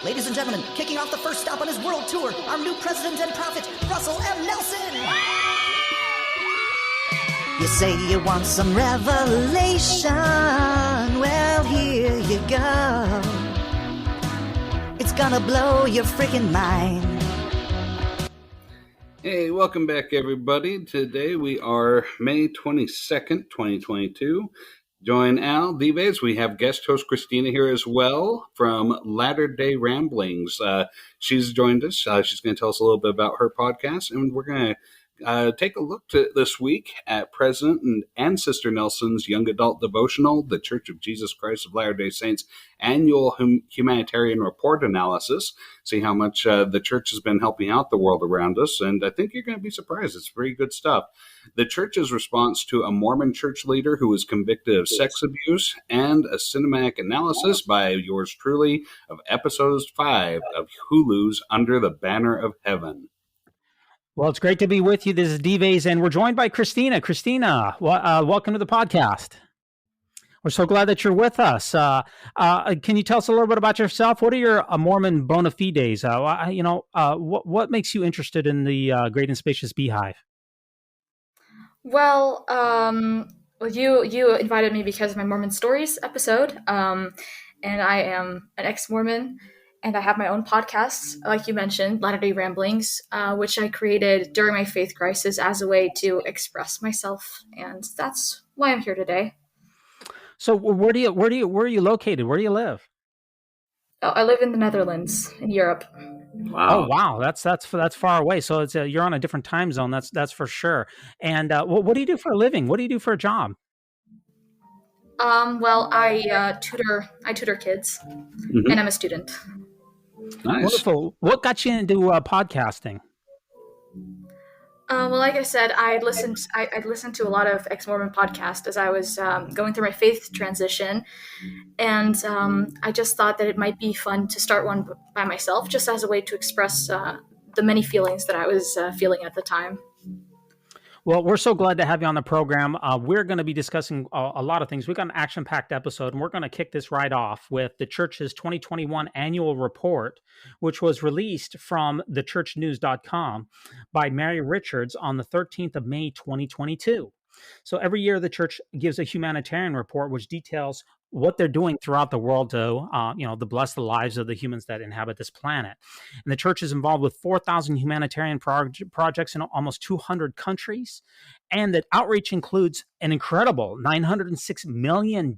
Ladies and gentlemen, kicking off the first stop on his world tour, our new president and prophet, Russell M. Nelson! You say you want some revelation, well, here you go. It's gonna blow your freaking mind. Hey, welcome back, everybody. Today we are May 22nd, 2022. Join Al Dives. We have guest host Christina here as well from Latter-day Ramblings. She's joined us. She's going to tell us a little bit about her podcast, and we're going to take a look this week at President and Sister Nelson's young adult devotional, The Church of Jesus Christ of Latter-day Saints annual humanitarian report analysis. See how much the church has been helping out the world around us, and I think you're going to be surprised. It's pretty good stuff. The church's response to a Mormon church leader who was convicted of sex abuse, and a cinematic analysis by yours truly of episode 5 of Hulu's Under the Banner of Heaven. Well, it's great to be with you. This is Dives, and we're joined by Christina. Christina, welcome to the podcast. We're so glad that you're with us. Can you tell us a little bit about yourself? What are your Mormon bona fides? What makes you interested in the Great and Spacious Beehive? Well, you invited me because of my Mormon Stories episode, and I am an ex-Mormon. And I have my own podcast, like you mentioned, Latter-day Ramblings, which I created during my faith crisis as a way to express myself, and that's why I'm here today. So, where are you located? Where do you live? Oh, I live in the Netherlands, in Europe. Wow! Oh, wow! That's far away. So it's you're on a different time zone. That's for sure. And what do you do for a living? What do you do for a job? Well, I tutor kids, and I'm a student. Nice. Wonderful. What got you into podcasting? Well, like I said, I listened to a lot of ex-Mormon podcasts as I was going through my faith transition, and I just thought that it might be fun to start one by myself, just as a way to express the many feelings that I was feeling at the time. Well, we're so glad to have you on the program. We're going to be discussing a lot of things. We've got an action-packed episode, and we're going to kick this right off with the church's 2021 annual report, which was released from thechurchnews.com by Mary Richards on the 13th of May, 2022. So every year, the church gives a humanitarian report, which details what they're doing throughout the world to, to bless the lives of the humans that inhabit this planet. And the church is involved with 4,000 humanitarian projects in almost 200 countries. And that outreach includes an incredible $906 million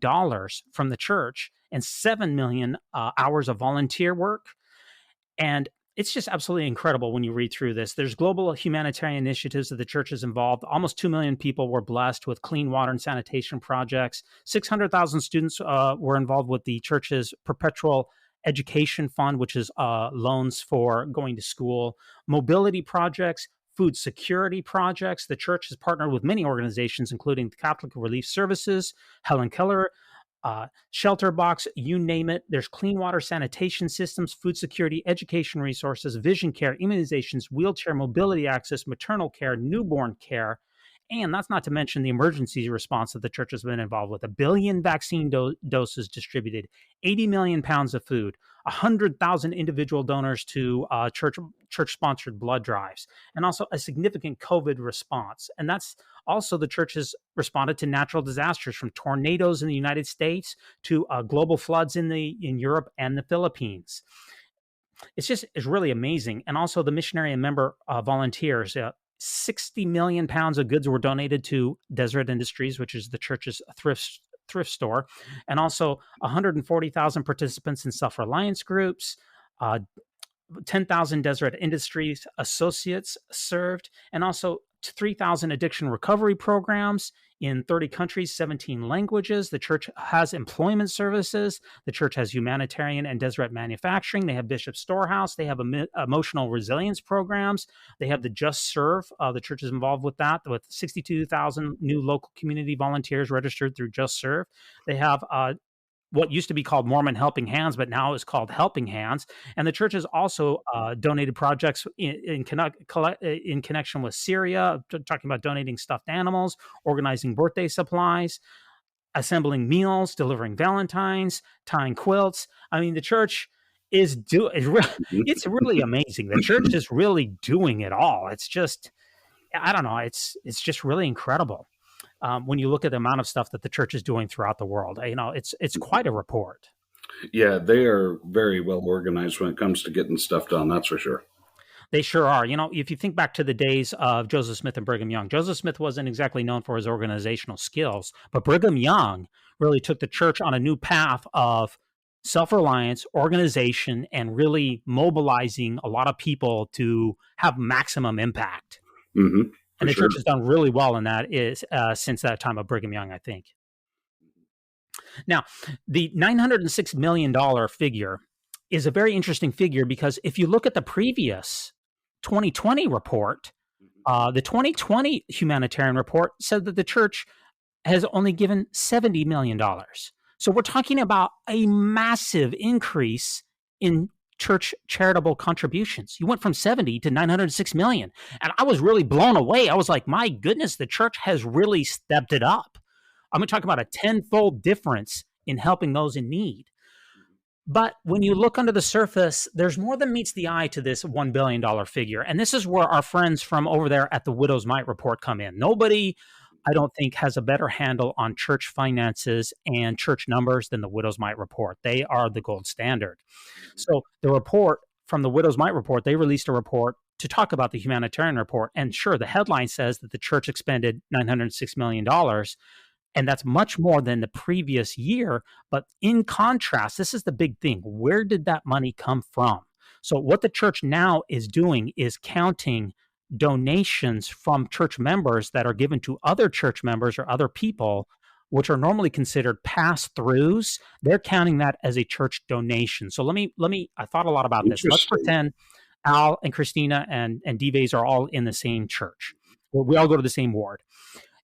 from the church and 7 million hours of volunteer work. And it's just absolutely incredible when you read through this. There's global humanitarian initiatives that the church is involved. Almost 2 million people were blessed with clean water and sanitation projects. 600,000 students were involved with the church's perpetual education fund, which is loans for going to school, mobility projects, food security projects. The church has partnered with many organizations, including the Catholic Relief Services, Helen Keller, Shelter Box, you name it. There's clean water sanitation systems, food security, education resources, vision care, immunizations, wheelchair mobility access, maternal care, newborn care. And that's not to mention the emergency response that the church has been involved with. 1 billion vaccine doses distributed, 80 million pounds of food, 100,000 individual donors to church-sponsored blood drives, and also a significant COVID response. And that's also the church has responded to natural disasters, from tornadoes in the United States to global floods in Europe and the Philippines. It's really amazing. And also the missionary and member volunteers. 60 million pounds of goods were donated to Deseret Industries, which is the church's thrift store, and also 140,000 participants in self-reliance groups, 10,000 Deseret Industries associates served, and also 3,000 addiction recovery programs in 30 countries, 17 languages. The church has employment services. The church has humanitarian and Deseret manufacturing. They have Bishop Storehouse. They have emotional resilience programs. They have the Just Serve. The church is involved with that, with 62,000 new local community volunteers registered through Just Serve. They have what used to be called Mormon Helping Hands, but now is called Helping Hands. And the church has also donated projects in connection with Syria, talking about donating stuffed animals, organizing birthday supplies, assembling meals, delivering Valentines, tying quilts. I mean, the church it's really amazing. The church is really doing it all. It's just, I don't know. It's just really incredible. When you look at the amount of stuff that the church is doing throughout the world, it's quite a report. Yeah, they are very well organized when it comes to getting stuff done. That's for sure. They sure are. If you think back to the days of Joseph Smith and Brigham Young, Joseph Smith wasn't exactly known for his organizational skills, but Brigham Young really took the church on a new path of self-reliance, organization, and really mobilizing a lot of people to have maximum impact. Mm-hmm, and the church has done really well in that since that time of Brigham Young, I think. Now, the $906 million figure is a very interesting figure because if you look at the previous 2020 report, the 2020 Humanitarian report said that the church has only given $70 million. So we're talking about a massive increase in church charitable contributions. You went from 70 to 906 million. And I was really blown away. I was like, my goodness, the church has really stepped it up. I'm going to talk about a tenfold difference in helping those in need. But when you look under the surface, there's more than meets the eye to this $1 billion figure. And this is where our friends from over there at the Widow's Mite report come in. Nobody, I don't think, has a better handle on church finances and church numbers than the Widow's Mite report. They are the gold standard. So the report from the Widow's Mite report, they released a report to talk about the Humanitarian report. And sure, the headline says that the church expended $906 million. And that's much more than the previous year. But in contrast, this is the big thing. Where did that money come from? So what the church now is doing is counting donations from church members that are given to other church members or other people, which are normally considered pass-throughs. They're counting that as a church donation. So let me, I thought a lot about this. Let's pretend Al and Christina and Dives are all in the same church. We all go to the same ward.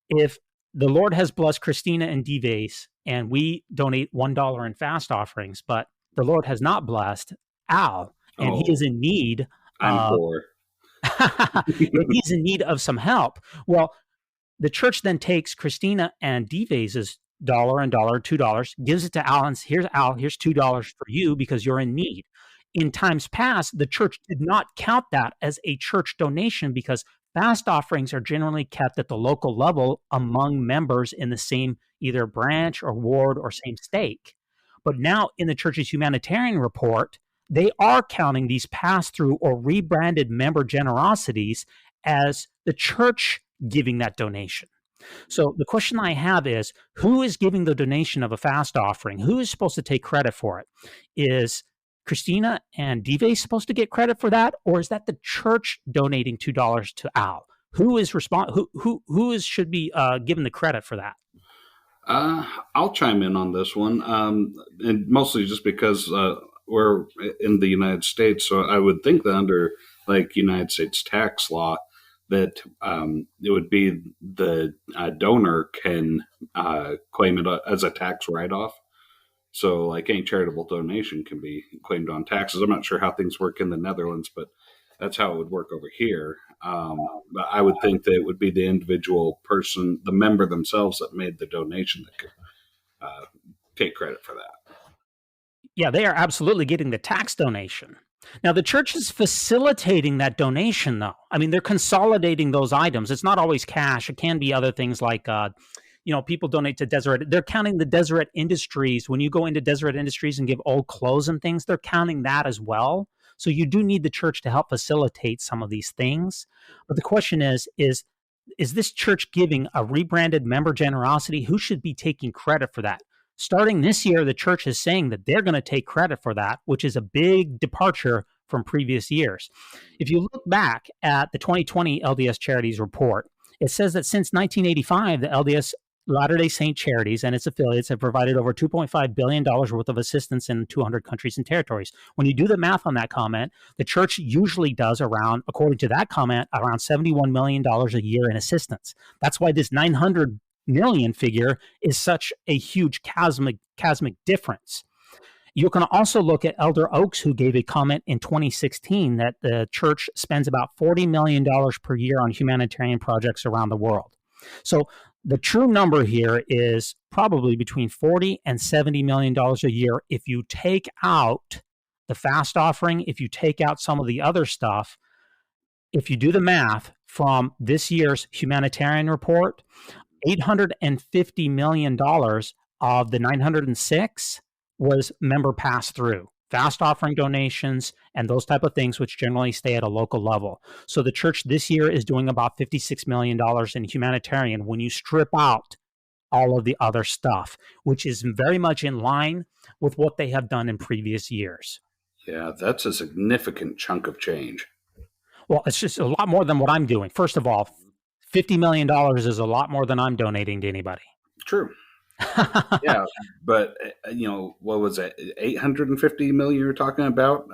If the Lord has blessed Christina and Dives, and we donate $1 in fast offerings, but the Lord has not blessed Al, and he is in need. I'm poor. He's in need of some help. Well, the church then takes Christina and Dives' dollar and dollar, $2, gives it to Al, and here's Al, here's $2 for you because you're in need. In times past, the church did not count that as a church donation because fast offerings are generally kept at the local level among members in the same either branch or ward or same stake. But now in the church's Humanitarian report, they are counting these pass-through or rebranded member generosities as the church giving that donation. So the question I have is, who is giving the donation of a fast offering? Who is supposed to take credit for it? Is Christina and Dives supposed to get credit for that, or is that the church donating $2 to Al? Who is should be given the credit for that? I'll chime in on this one, and mostly just because we're in the United States, so I would think that under like United States tax law, that it would be the donor can claim it as a tax write-off. So like any charitable donation can be claimed on taxes. I'm not sure how things work in the Netherlands, but that's how it would work over here. But I would think that it would be the individual person, the member themselves that made the donation that could take credit for that. Yeah, they are absolutely getting the tax donation. Now, the church is facilitating that donation, though. I mean, they're consolidating those items. It's not always cash. It can be other things like people donate to Deseret. They're counting the Deseret Industries. When you go into Deseret Industries and give old clothes and things, they're counting that as well. So you do need the church to help facilitate some of these things. But the question is this church giving a rebranded member generosity? Who should be taking credit for that? Starting this year, the church is saying that they're going to take credit for that, which is a big departure from previous years. If you look back at the 2020 LDS Charities report, it says that since 1985, the LDS Latter-day Saint Charities and its affiliates have provided over $2.5 billion worth of assistance in 200 countries and territories. When you do the math on that comment, the church usually does around, according to that comment, around $71 million a year in assistance. That's why this 900 million figure is such a huge chasmic difference. You can also look at Elder Oaks, who gave a comment in 2016 that the church spends about $40 million per year on humanitarian projects around the world. So the true number here is probably between $40 and $70 million a year if you take out The fast offering, if you take out some of the other stuff, if you do the math from this year's Humanitarian report, $850 million of the 906 was member pass-through, fast offering donations, and those type of things, which generally stay at a local level. So the church this year is doing about $56 million in humanitarian when you strip out all of the other stuff, which is very much in line with what they have done in previous years. Yeah, that's a significant chunk of change. Well, it's just a lot more than what I'm doing. First of all, $50 million is a lot more than I'm donating to anybody. True. Yeah, but what was it? 850 million you're talking about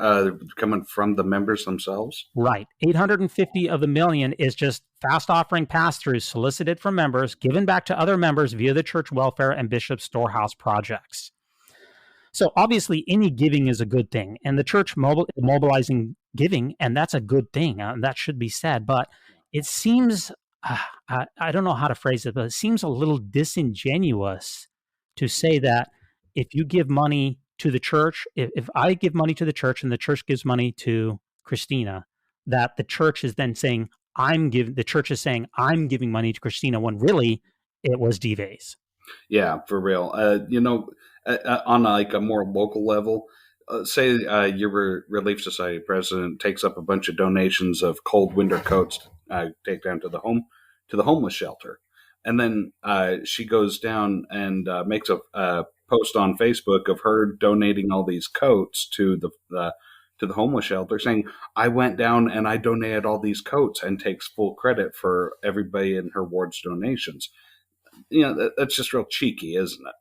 coming from the members themselves? Right. 850 of the million is just fast offering pass-throughs solicited from members, given back to other members via the church welfare and bishop storehouse projects. So obviously any giving is a good thing, and the church mobilizing giving, and that's a good thing. That should be said, but it seems, I don't know how to phrase it, but it seems a little disingenuous to say that if you give money to the church, if I give money to the church and the church gives money to Christina, that the church is then saying, the church is saying, I'm giving money to Christina, when really it was Dives. Yeah, for real. On like a more local level, say your Relief Society president takes up a bunch of donations of cold winter coats, take down to the homeless shelter, and then she goes down and makes a post on Facebook of her donating all these coats to the homeless shelter, saying, I went down and I donated all these coats, and takes full credit for everybody in her ward's donations. That's just real cheeky, isn't it?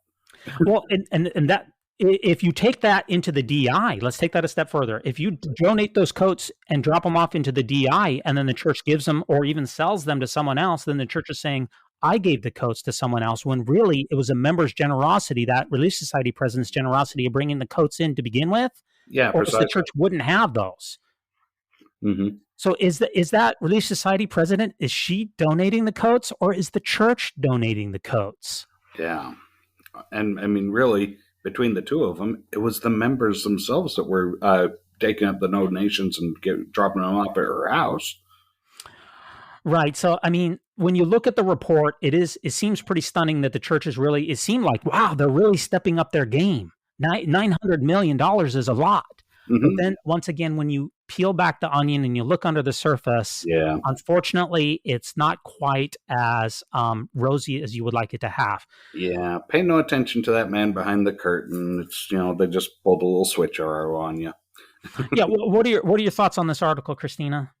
Well, and that, if you take that into the DI, let's take that a step further. If you donate those coats and drop them off into the DI, and then the church gives them or even sells them to someone else, then the church is saying, I gave the coats to someone else, when really it was a member's generosity, that Relief Society president's generosity of bringing the coats in to begin with. Yeah, or the church wouldn't have those. Mm-hmm. So is that Relief Society president, is she donating the coats, or is the church donating the coats? Yeah. And I mean, really, between the two of them, it was the members themselves that were taking up the donations and dropping them off at her house. Right. So, I mean, when you look at the report, it seems pretty stunning that the church it seemed like, wow, they're really stepping up their game. $900 million is a lot. Mm-hmm. But then once again, when you peel back the onion and you look under the surface, unfortunately, it's not quite as rosy as you would like it to have. Yeah. Pay no attention to that man behind the curtain. It's, they just pulled a little switch arrow on you. Yeah. What are your thoughts on this article, Christina?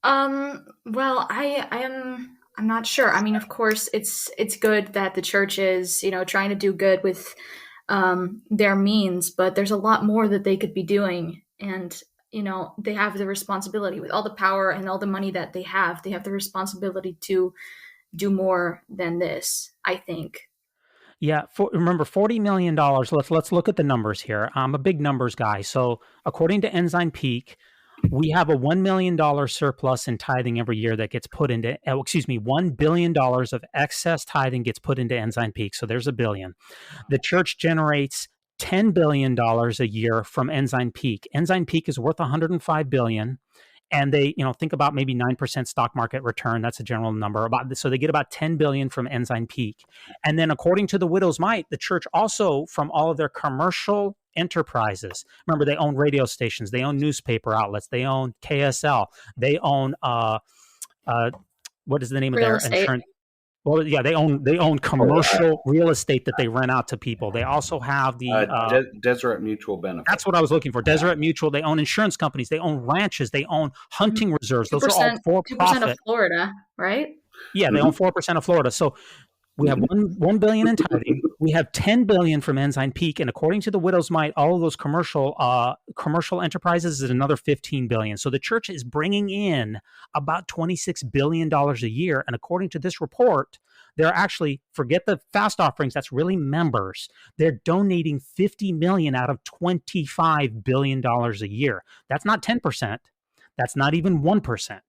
Well, I'm not sure. I mean, of course, it's good that the church is, trying to do good with their means, but there's a lot more that they could be doing. And, they have the responsibility, with all the power and all the money that they have the responsibility to do more than this, I think. Yeah. Remember, $40 million. Let's look at the numbers here. I'm a big numbers guy. So according to Ensign Peak, we have a $1 million surplus in tithing every year that gets put into, $1 billion of excess tithing gets put into Ensign Peak. So there's $1 billion. The church generates $10 billion a year from Ensign Peak. Ensign Peak is worth $105 billion. And they, think about maybe 9% stock market return. That's a general number. So they get about $10 billion from Ensign Peak. And then according to the Widow's Mite, the church also, from all of their commercial enterprises, remember, they own radio stations, they own newspaper outlets, they own KSL, they own what is the name of their insurance? Well, yeah, they own commercial real estate that they rent out to people. They also have the Deseret Mutual Benefit. That's what I was looking for. Deseret Mutual. They own insurance companies. They own ranches. They own hunting reserves. Those are all for profit. 2% of Florida, right? Yeah, they own 4% of Florida. So we have $1 billion in tithing. We have $10 billion from Ensign Peak, and according to the Widow's Mite, all of those commercial enterprises is another $15 billion. So the church is bringing in about $26 billion a year, and according to this report, they're actually, forget the fast offerings, that's really members. They're donating $50 million out of $25 billion a year. That's not 10%. That's not even 1%.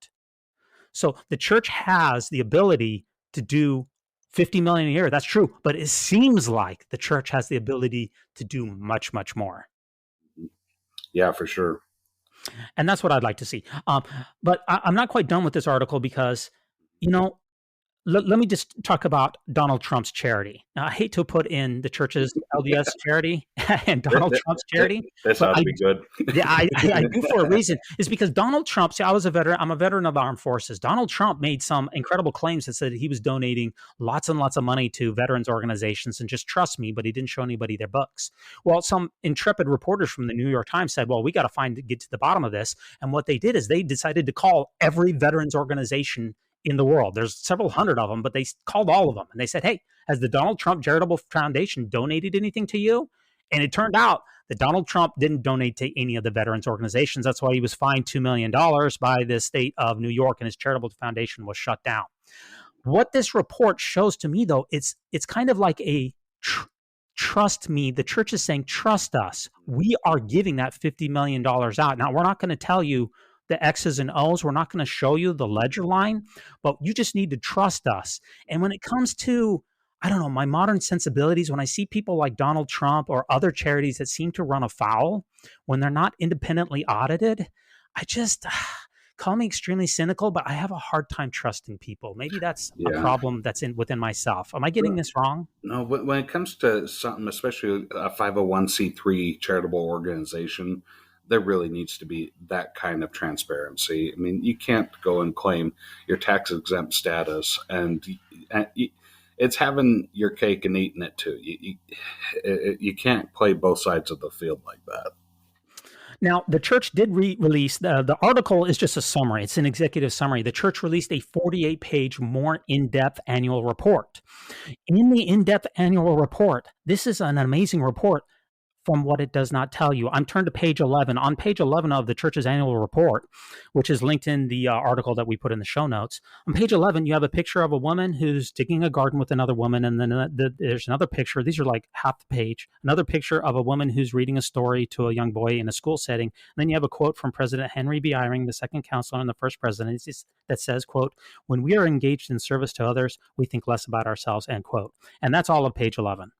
So the church has the ability to do $50 million a year. That's true. But it seems like the church has the ability to do much, much more. Yeah, for sure. And that's what I'd like to see. But I'm not quite done with this article because, you know, let me just talk about Donald Trump's charity. Now, I hate to put in the church's LDS charity and Donald Trump's charity, This but ought to be good. yeah, I do for a reason. It's because Donald Trump, see, I was a veteran. I'm a veteran of the armed forces. Donald Trump made some incredible claims that said he was donating lots and lots of money to veterans organizations and just trust me, but he didn't show anybody their books. Well, some intrepid reporters from the New York Times said, well, we got to get to the bottom of this. And what they did is they decided to call every veterans organization in the world. There's several hundred of them, but they called all of them and they said, hey, has the Donald Trump Charitable Foundation donated anything to you? And it turned out that Donald Trump didn't donate to any of the veterans organizations. That's why he was fined $2 million by the state of New York and his charitable foundation was shut down. What this report shows to me, though, it's kind of like a trust me. The church is saying, trust us. We are giving that $50 million out. Now, we're not going to tell you the X's and O's. We're not going to show you the ledger line, but you just need to trust us. And when it comes to, I don't know, my modern sensibilities, when I see people like Donald Trump or other charities that seem to run afoul when they're not independently audited, I just call me extremely cynical, but I have a hard time trusting people. Maybe that's a problem that's within myself. Am I getting this wrong? No, when it comes to something, especially a 501c3 charitable organization, there really needs to be that kind of transparency. I mean, you can't go and claim your tax exempt status and it's having your cake and eating it too. You can't play both sides of the field like that. Now, the church did release, the article is just a summary. It's an executive summary. The church released a 48-page, more in-depth annual report. In the in-depth annual report, this is an amazing report from what it does not tell you. I'm turned to page 11. On page 11 of the church's annual report, which is linked in the article that we put in the show notes, on page 11, you have a picture of a woman who's digging a garden with another woman, and then there's another picture. These are like half the page. Another picture of a woman who's reading a story to a young boy in a school setting. And then you have a quote from President Henry B. Eyring, the second counselor and the first president, that says, quote, "When we are engaged in service to others, we think less about ourselves," end quote. And that's all of page 11.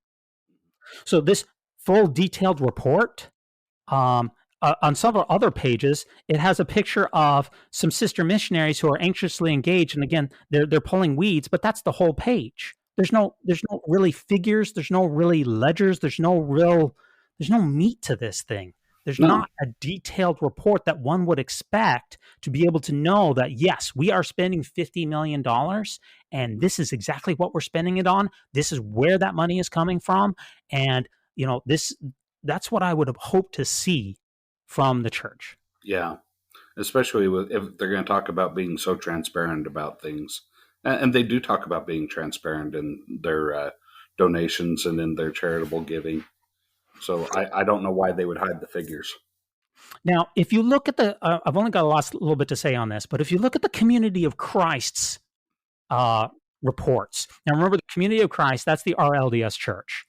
So this full detailed report, on several other pages, it has a picture of some sister missionaries who are anxiously engaged. And again, they're pulling weeds, but that's the whole page. There's no really figures. There's no really ledgers. There's no meat to this thing. There's not a detailed report that one would expect to be able to know that, yes, we are spending $50 million and this is exactly what we're spending it on. This is where that money is coming from. And that's what I would have hoped to see from the church. Yeah, especially if they're going to talk about being so transparent about things. And they do talk about being transparent in their donations and in their charitable giving. So I don't know why they would hide the figures. Now, if you look at I've only got a little bit to say on this, but if you look at the Community of Christ's reports, now remember the Community of Christ, that's the RLDS church,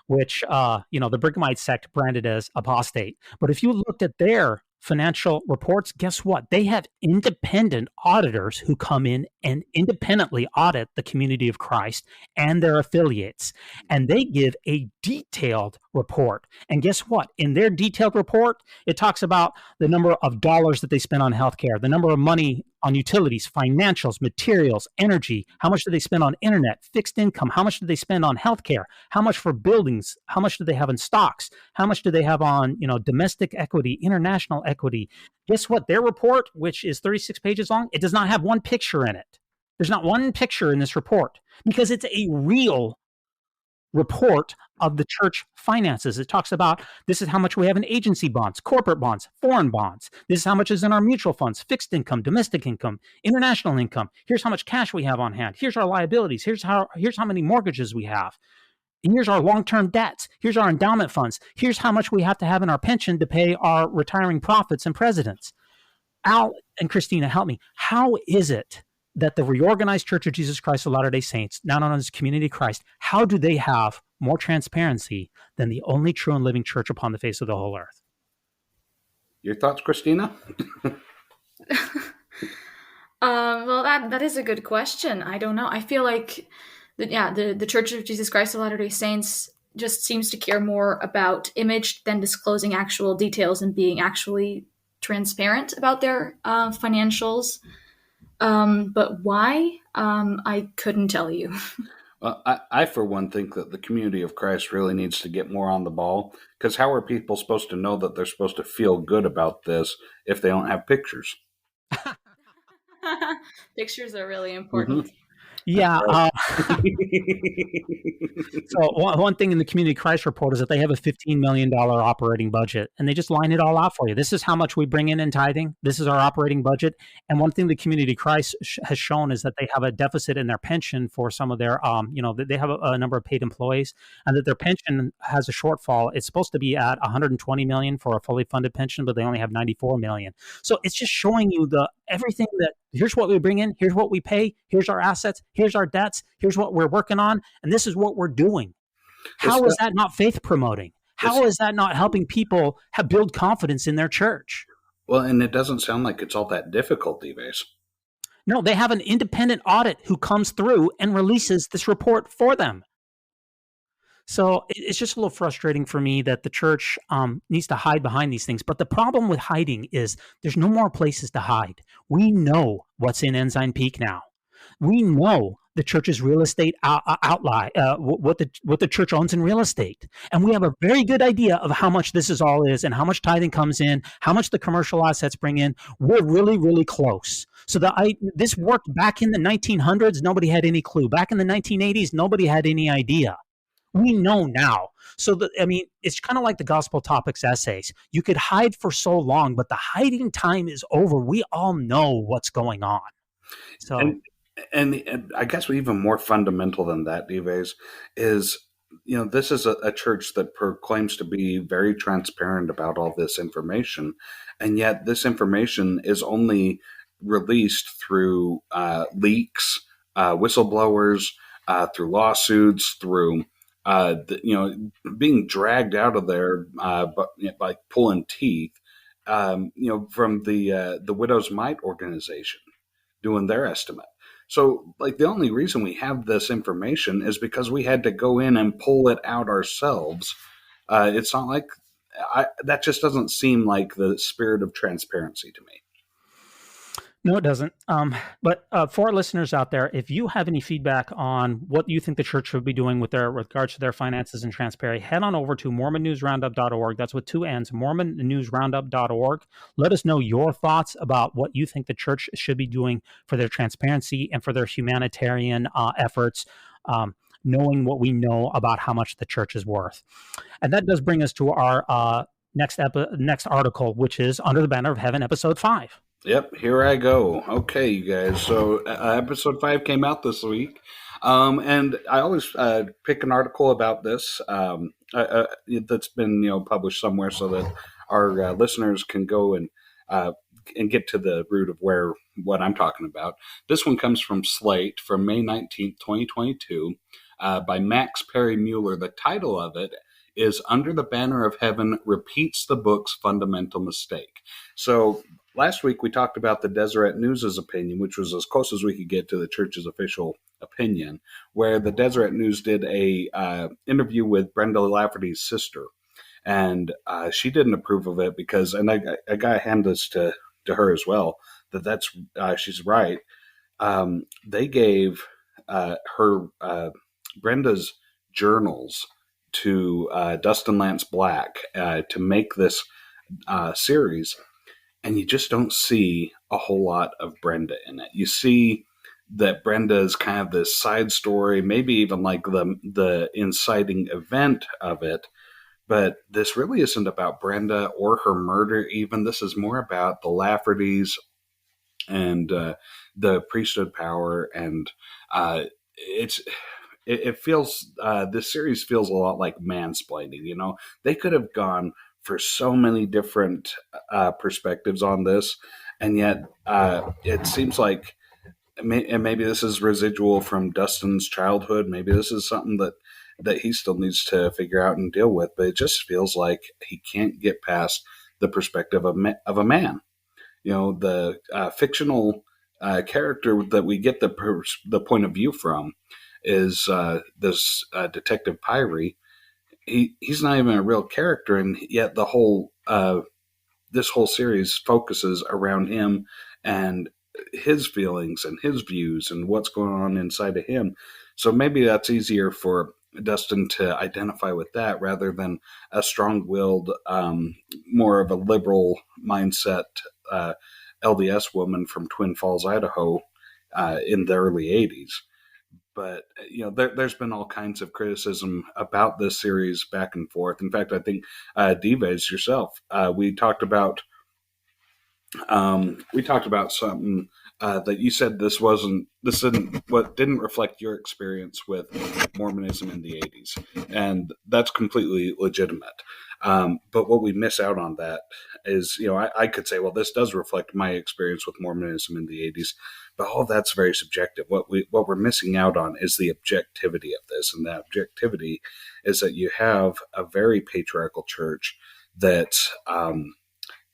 which, the Brighamite sect branded as apostate. But if you looked at their financial reports, guess what? They have independent auditors who come in and independently audit the Community of Christ and their affiliates. And they give a detailed report. And guess what? In their detailed report, it talks about the number of dollars that they spend on healthcare, the number of money on utilities, financials, materials, energy, how much do they spend on internet, fixed income, how much do they spend on healthcare, how much for buildings, how much do they have in stocks, how much do they have on, domestic equity, international equity. Guess what? Their report, which is 36 pages long, it does not have one picture in it. There's not one picture in this report because it's a real report of the church finances. It talks about this is how much we have in agency bonds, corporate bonds, foreign bonds. This is how much is in our mutual funds, fixed income, domestic income, international income. Here's how much cash we have on hand. Here's our liabilities. Here's how many mortgages we have. And here's our long-term debts. Here's our endowment funds. Here's how much we have to have in our pension to pay our retiring prophets and presidents. Al and Christina, help me. How is it that the Reorganized Church of Jesus Christ of Latter-day Saints, now known as Community of Christ, how do they have more transparency than the only true and living church upon the face of the whole earth? Your thoughts, Christina? Well, that is a good question. I don't know. I feel like the Church of Jesus Christ of Latter-day Saints just seems to care more about image than disclosing actual details and being actually transparent about their financials. But why? I couldn't tell you. I, for one, think that the community of Christ really needs to get more on the ball, because how are people supposed to know that they're supposed to feel good about this if they don't have pictures? Pictures are really Mm-hmm. important. Yeah. Right. So one thing in the Community Christ report is that they have a $15 million operating budget, and they just line it all out for you. This is how much we bring in tithing. This is our operating budget. And one thing the Community Christ has shown is that they have a deficit in their pension for some of their, they have a number of paid employees, and that their pension has a shortfall. It's supposed to be at 120 million for a fully funded pension, but they only have 94 million. So it's just showing you everything that here's what we bring in, here's what we pay, here's our assets, here's our debts, here's what we're working on, and this is what we're doing. How is that not faith promoting? How is that not helping people build confidence in their church? Well, and it doesn't sound like it's all that difficult, Dives. No, they have an independent audit who comes through and releases this report for them. So it's just a little frustrating for me that the church needs to hide behind these things. But the problem with hiding is there's no more places to hide. We know what's in Ensign Peak now. We know the church's real estate outline, what the church owns in real estate. And we have a very good idea of how much this is all is and how much tithing comes in, how much the commercial assets bring in. We're really, really close. So this worked back in the 1900s. Nobody had any clue. Back in the 1980s, nobody had any idea. We know now. So, it's kind of like the Gospel Topics essays. You could hide for so long, but the hiding time is over. We all know what's going on. So, and I guess even more fundamental than that, Dives, is, this is a church that proclaims to be very transparent about all this information. And yet this information is only released through leaks, whistleblowers, through lawsuits, through being dragged out of there by pulling teeth, from the Widow's Mite organization doing their estimate. So, the only reason we have this information is because we had to go in and pull it out ourselves. It's not like that just doesn't seem like the spirit of transparency to me. No, it doesn't. But for our listeners out there, if you have any feedback on what you think the church should be doing with regards to their finances and transparency, head on over to mormonnewsroundup.org. That's with 2 N's, mormonnewsroundup.org. Let us know your thoughts about what you think the church should be doing for their transparency and for their humanitarian efforts, knowing what we know about how much the church is worth. And that does bring us to our next article, which is Under the Banner of Heaven, episode 5. Yep, here I go. Okay, you guys. So episode 5 came out this week. And I always pick an article about this that's been published somewhere so that our listeners can go and get to the root of what I'm talking about. This one comes from Slate from May 19th, 2022 by Max Perry Mueller. The title of it is Under the Banner of Heaven Repeats the Book's Fundamental Mistake. So last week, we talked about the Deseret News' opinion, which was as close as we could get to the church's official opinion, where the Deseret News did a interview with Brenda Lafferty's sister. And she didn't approve of it because, and I got to hand this to her as well, that's she's right. They gave Brenda's journals to Dustin Lance Black to make this series. And you just don't see a whole lot of Brenda in it. You see that Brenda is kind of this side story, maybe even like the inciting event of it. But this really isn't about Brenda or her murder even. This is more about the Laffertys and the priesthood power. And it feels, this series feels a lot like mansplaining. They could have gone for so many different perspectives on this, and yet it seems like maybe this is residual from Dustin's childhood. Maybe this is something that he still needs to figure out and deal with, but it just feels like he can't get past the perspective of a man. The fictional character that we get the point of view from is this Detective Pyrie. he's not even a real character, and yet the whole this whole series focuses around him and his feelings and his views and what's going on inside of him. So maybe that's easier for Dustin to identify with that rather than a strong-willed, more of a liberal mindset LDS woman from Twin Falls, Idaho, in the early '80s. But there's been all kinds of criticism about this series back and forth. In fact, I think Divas yourself, we talked about something that you said this didn't reflect your experience with Mormonism in the '80s, and that's completely legitimate. But what we miss out on that is, I could say, well, this does reflect my experience with Mormonism in the '80s, but all that's very subjective. What we're missing out on is the objectivity of this, and that objectivity is that you have a very patriarchal church that's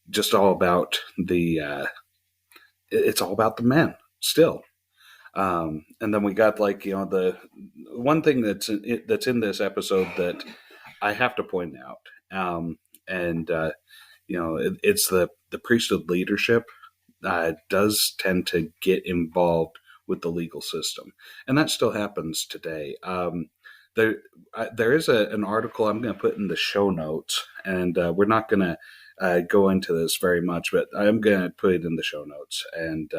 just all about it's all about the men still. And then we got the one thing that's in this episode that I have to point out, it's the priesthood leadership does tend to get involved with the legal system, and that still happens today. There is an article I'm going to put in the show notes, and we're not going to go into this very much, but I'm going to put it in the show notes. And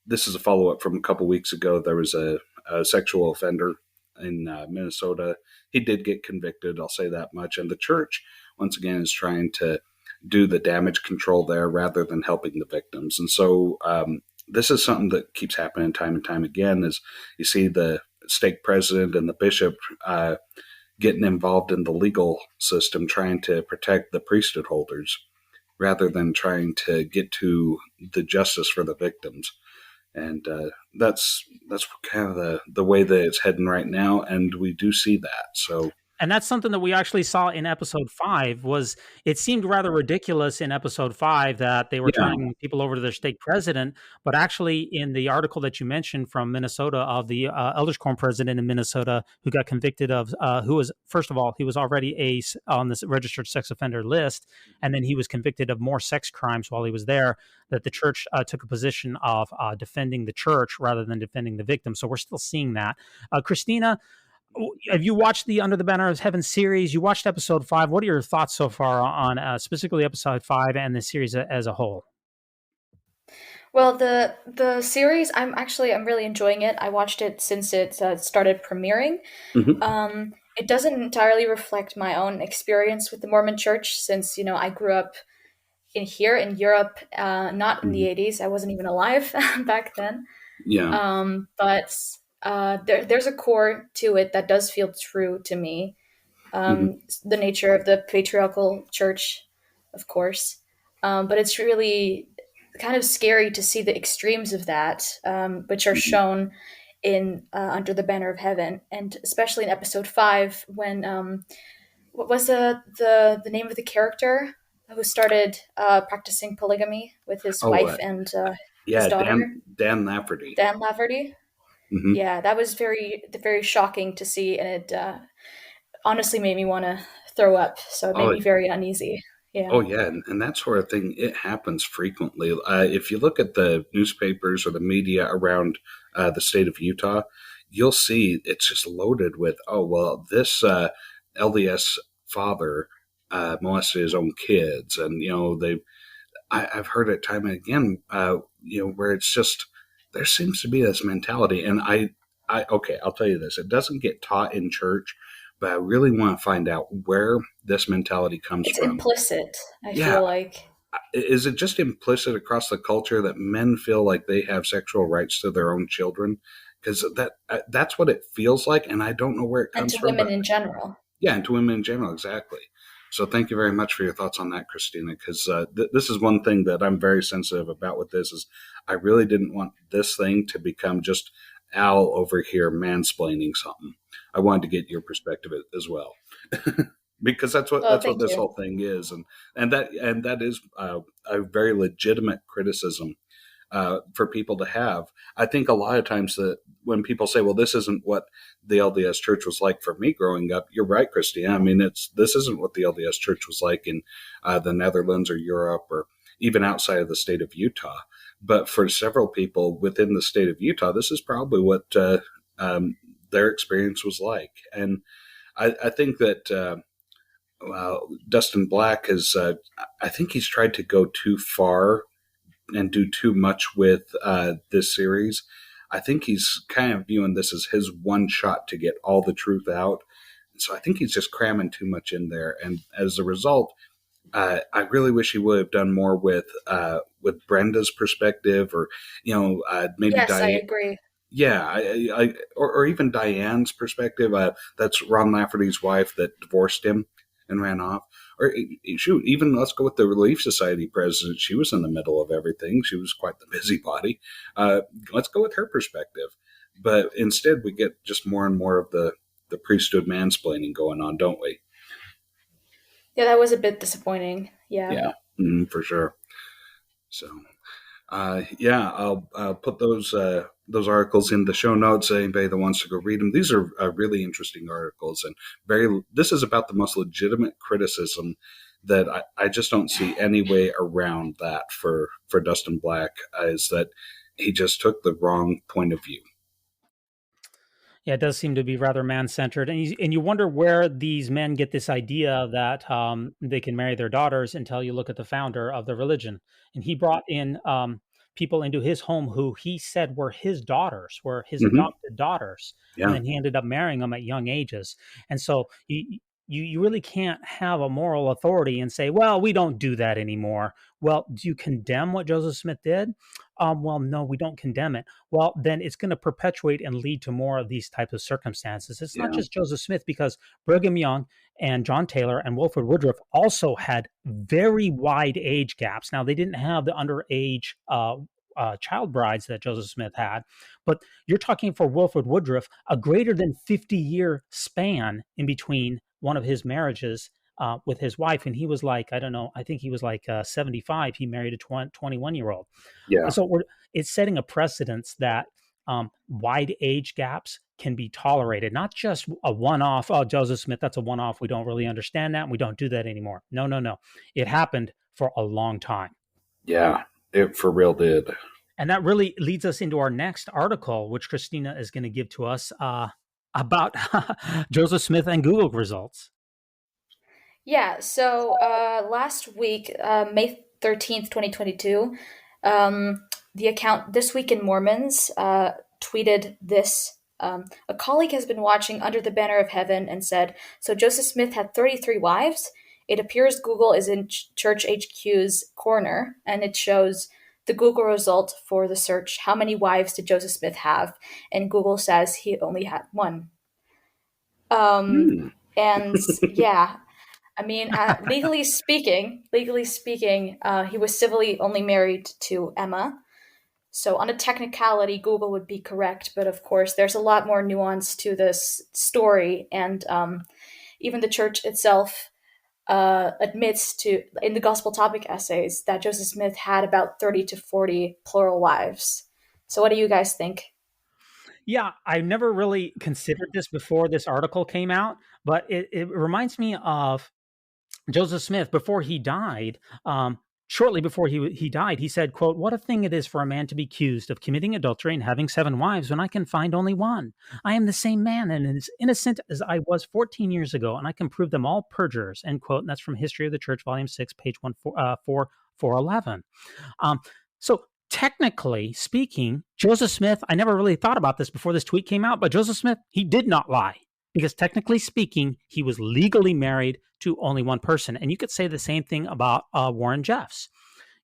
this is a follow-up from a couple weeks ago. There was a sexual offender in Minnesota. He did get convicted, I'll say that much. And the church, once again, is trying to do the damage control there rather than helping the victims. And so this is something that keeps happening time and time again, is you see the stake president and the bishop getting involved in the legal system, trying to protect the priesthood holders rather than trying to get to the justice for the victims. And that's kind of the way that it's heading right now, and we do see that. So. And that's something that we actually saw in episode 5. Was it seemed rather ridiculous in episode 5 that they were turning people over to their stake president, but actually in the article that you mentioned from Minnesota of the Elders Quorum president in Minnesota who got convicted of, who was, first of all, he was already on this registered sex offender list, and then he was convicted of more sex crimes while he was there, that the church took a position of defending the church rather than defending the victim. So we're still seeing that. Christina, have you watched the Under the Banner of Heaven series? You watched episode 5. What are your thoughts so far on specifically episode 5 and the series as a whole? Well, the series, I'm really enjoying it. I watched it since it started premiering. Mm-hmm. It doesn't entirely reflect my own experience with the Mormon Church, since I grew up in Europe, not in the '80s. I wasn't even alive back then. Yeah. But there's a core to it that does feel true to me. The nature of the patriarchal church, of course. But it's really kind of scary to see the extremes of that, which are shown in Under the Banner of Heaven, and especially in episode 5, when what was the name of the character who started practicing polygamy with his wife and his daughter? Dan Lafferty. Dan Lafferty. Mm-hmm. Yeah, that was very, very shocking to see, and it honestly made me want to throw up. So it made me very uneasy. Yeah. Oh, yeah, and that sort of thing, it happens frequently. If you look at the newspapers or the media around the state of Utah, you'll see it's just loaded with, this LDS father molested his own kids, and I've heard it time and again, where it's just, there seems to be this mentality, and I'll tell you this, it doesn't get taught in church, but I really want to find out where this mentality comes from. It's implicit, I feel like. Is it just implicit across the culture that men feel like they have sexual rights to their own children? Because that's what it feels like, and I don't know where it comes from. And to women in general. Yeah, and to women in general, exactly. So thank you very much for your thoughts on that, Christina, because this is one thing that I'm very sensitive about with this, is I really didn't want this thing to become just Al over here mansplaining something. I wanted to get your perspective as well, because that's what this whole thing is, and that is a very legitimate criticism for people to have. I think a lot of times that when people say, well, this isn't what the LDS church was like for me growing up, you're right, Christina. I mean, this isn't what the LDS church was like in the Netherlands or Europe or even outside of the state of Utah. But for several people within the state of Utah, this is probably what their experience was like. And I think that Dustin Black has, I think he's tried to go too far and do too much with this series. I think he's kind of viewing this as his one shot to get all the truth out. So I think he's just cramming too much in there. And as a result, I really wish he would have done more with Brenda's perspective, or maybe Yes, I agree. Yeah, or even Diane's perspective. That's Ron Lafferty's wife that divorced him and ran off. Or shoot, even let's go with the Relief Society president. She was in the middle of everything. She was quite the busybody. Let's go with her perspective. But instead, we get just more and more of the priesthood mansplaining going on, don't we? Yeah, that was a bit disappointing. Yeah. Yeah, for sure. So, I'll put those articles in the show notes. Anybody that wants to go read them, these are really interesting articles, and this is about the most legitimate criticism that I just don't see any way around that for Dustin Black, is that he just took the wrong point of view. Yeah, it does seem to be rather man-centered, and you wonder where these men get this idea that they can marry their daughters until you look at the founder of the religion, and he brought in people into his home who he said were his daughters, were his adopted daughters, and then he ended up marrying them at young ages, and so you really can't have a moral authority and say, well, we don't do that anymore. Well, do you condemn what Joseph Smith did? Well, no, we don't condemn it. Well, then it's going to perpetuate and lead to more of these types of circumstances. It's not just Joseph Smith, because Brigham Young and John Taylor and Wilford Woodruff also had very wide age gaps. Now, they didn't have the underage child brides that Joseph Smith had, but you're talking for Wilford Woodruff, a greater than 50-year span in between one of his marriages with his wife. And he was like, I don't know, I think he was like 75. He married a 21-year-old. Yeah. So it's setting a precedence that wide age gaps can be tolerated, not just a one-off. Oh, Joseph Smith, that's a one-off. We don't really understand that. And we don't do that anymore. No. It happened for a long time. Yeah, it for real did. And that really leads us into our next article, which Christina is going to give to us about Joseph Smith and Google results. Yeah, so last week, May 13th, 2022, the account This Week in Mormons tweeted this. A colleague has been watching Under the Banner of Heaven and said, so Joseph Smith had 33 wives. It appears Google is in Church HQ's corner, and it shows the Google result for the search. How many wives did Joseph Smith have? And Google says he only had one. And yeah, I mean, legally speaking, he was civilly only married to Emma. So on a technicality, Google would be correct. But of course, there's a lot more nuance to this story. And even the church itself admits to, in the gospel topic essays, that Joseph Smith had about 30 to 40 plural wives. So what do you guys think? Yeah, I never really considered this before this article came out, but it reminds me of Joseph Smith before he died. Shortly before he died, he said, quote, "What a thing it is for a man to be accused of committing adultery and having 7 wives when I can find only one. I am the same man and as innocent as I was 14 years ago, and I can prove them all perjurers," end quote. And that's from History of the Church, Volume 6, page 411. So technically speaking, Joseph Smith, I never really thought about this before this tweet came out, but Joseph Smith, he did not lie. Because technically speaking, he was legally married to only one person. And you could say the same thing about Warren Jeffs.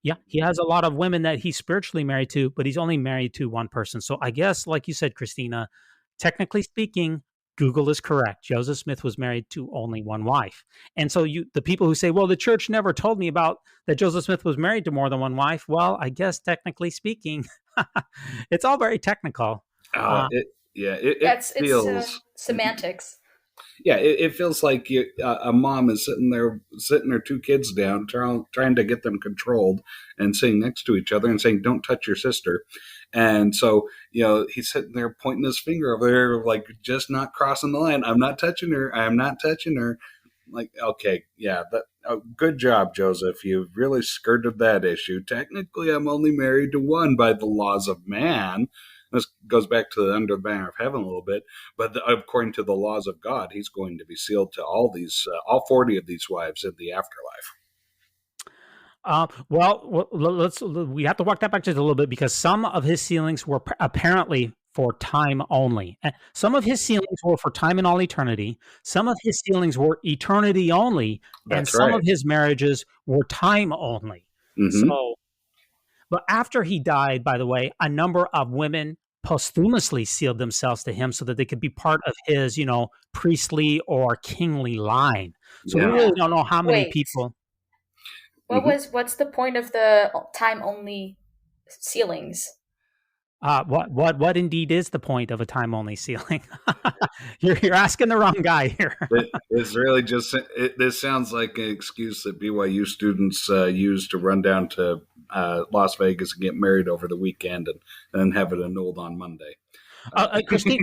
Yeah, he has a lot of women that he's spiritually married to, but he's only married to one person. So I guess, like you said, Christina, technically speaking, Google is correct. Joseph Smith was married to only one wife. And so the people who say, well, the church never told me about that Joseph Smith was married to more than one wife. Well, I guess technically speaking, it's all very technical. It feels semantics. Yeah, it feels like a mom is sitting her two kids down, trying to get them controlled, and sitting next to each other and saying, "Don't touch your sister." And so, he's sitting there pointing his finger over there, like just not crossing the line. I'm not touching her. I'm not touching her. Like, okay, yeah, good job, Joseph. You've really skirted that issue. Technically, I'm only married to one by the laws of man. This goes back to the under the banner of heaven a little bit, but according to the laws of God, he's going to be sealed to all 40 of these wives in the afterlife. We have to walk that back just a little bit, because some of his sealings were apparently for time only. Some of his sealings were for time and all eternity. Some of his sealings were eternity only, and some of his marriages were time only. Mm-hmm. So, but after he died, by the way, a number of women posthumously sealed themselves to him so that they could be part of his, priestly or kingly line. So we really don't know how many people. What's the point of the time only sealings? What indeed is the point of a time only sealing? You're asking the wrong guy here. It's really just this sounds like an excuse that BYU students use to run down to Las Vegas and get married over the weekend and then have it annulled on Monday. Christina,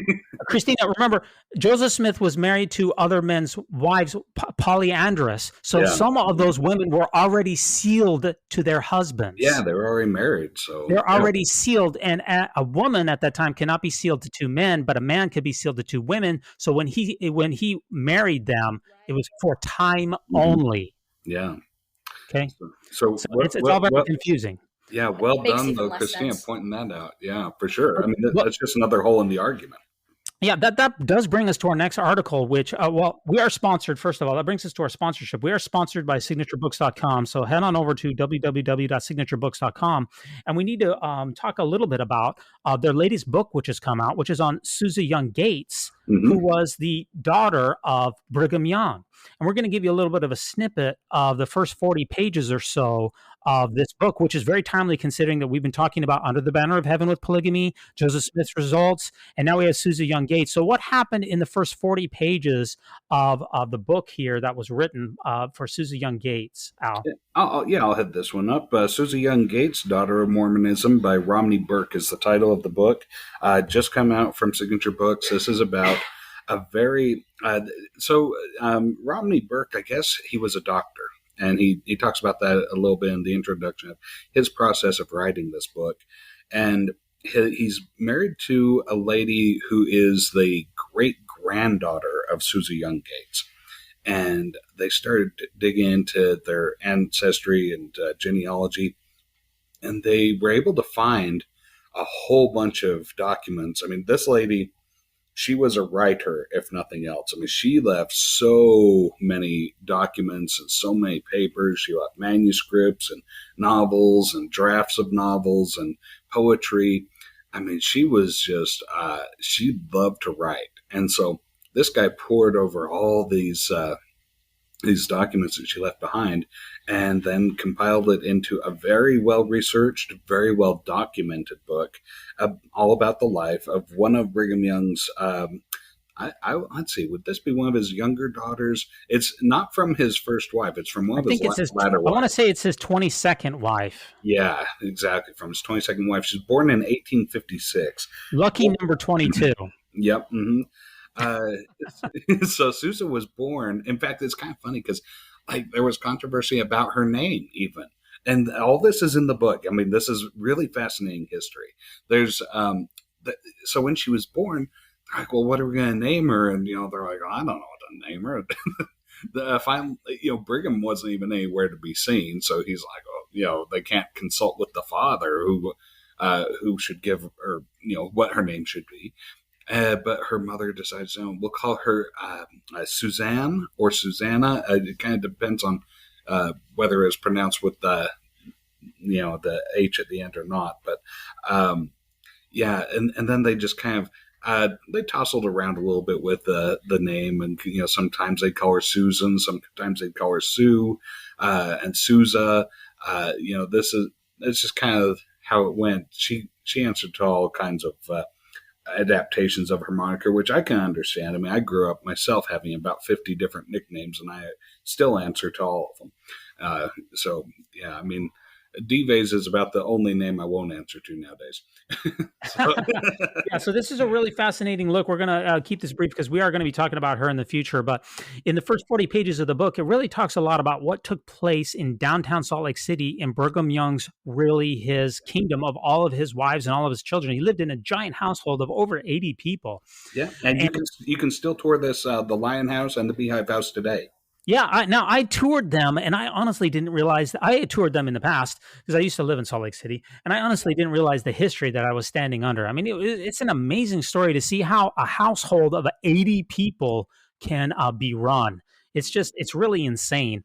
remember, Joseph Smith was married to other men's wives, polyandrous. So some of those women were already sealed to their husbands. Yeah, they were already married. So they're already sealed. And a woman at that time cannot be sealed to two men, but a man could be sealed to two women. So when he married them, it was for time only. Yeah. Okay. So it's all very confusing. Yeah, well done, though, Christina, pointing that out. Yeah, for sure. I mean, that's just another hole in the argument. Yeah, that does bring us to our next article, which, we are sponsored, first of all. That brings us to our sponsorship. We are sponsored by signaturebooks.com. So head on over to www.signaturebooks.com. And we need to talk a little bit about their latest book, which has come out, which is on Susa Young Gates, who was the daughter of Brigham Young. And we're going to give you a little bit of a snippet of the first 40 pages or so of this book, which is very timely considering that we've been talking about Under the Banner of Heaven with polygamy, Joseph Smith's results, and now we have Susa Young Gates. So what happened in the first 40 pages of the book here that was written for Susa Young Gates, Al? I'll head this one up. Susa Young Gates, Daughter of Mormonism by Romney Burke is the title of the book. Just come out from Signature Books. This is about a very Romney Burke, I guess he was a doctor. And he talks about that a little bit in the introduction of his process of writing this book. And he's married to a lady who is the great-granddaughter of Susa Young Gates. And they started digging into their ancestry and genealogy. And they were able to find a whole bunch of documents. I mean, this lady, she was a writer, if nothing else. I mean, she left so many documents and so many papers. She left manuscripts and novels and drafts of novels and poetry. I mean, she was just, she loved to write. And so this guy poured over all these documents that she left behind and then compiled it into a very well-researched, very well-documented book all about the life of one of Brigham Young's, let's see, would this be one of his younger daughters? It's not from his first wife. It's from one of his latter wives. I want to say it's his 22nd wife. Yeah, exactly. From his 22nd wife. She was born in 1856. Lucky number 22. Yep. Mm-hmm. So Susa was born. In fact, it's kind of funny because there was controversy about her name even. And all this is in the book. I mean, this is really fascinating history. There's, so when she was born, they're like, well, what are we going to name her? And, they're like, I don't know what to name her. Finally, Brigham wasn't even anywhere to be seen. So he's like, they can't consult with the father who should give her, what her name should be. But her mother decides, we'll call her Suzanne or Susanna. It kind of depends on whether it's pronounced with the H at the end or not. But and then they just kind of they tousled around a little bit with the name, and sometimes they call her Susan, sometimes they call her Sue and Susa. It's just kind of how it went. She answered to all kinds of adaptations of her moniker, which I can understand. I mean, I grew up myself having about 50 different nicknames, and I still answer to all of them. So, yeah, I mean, D-Vase is about the only name I won't answer to nowadays. Yeah, so this is a really fascinating look. We're going to keep this brief because we are going to be talking about her in the future. But in the first 40 pages of the book, it really talks a lot about what took place in downtown Salt Lake City in Brigham Young's, really his kingdom of all of his wives and all of his children. He lived in a giant household of over 80 people. Yeah, and you can still tour this, the Lion House and the Beehive House today. Yeah, I toured them, and I honestly didn't realize that I had toured them in the past because I used to live in Salt Lake City, and I honestly didn't realize the history that I was standing under. I mean, it's an amazing story to see how a household of 80 people can be run. It's really insane.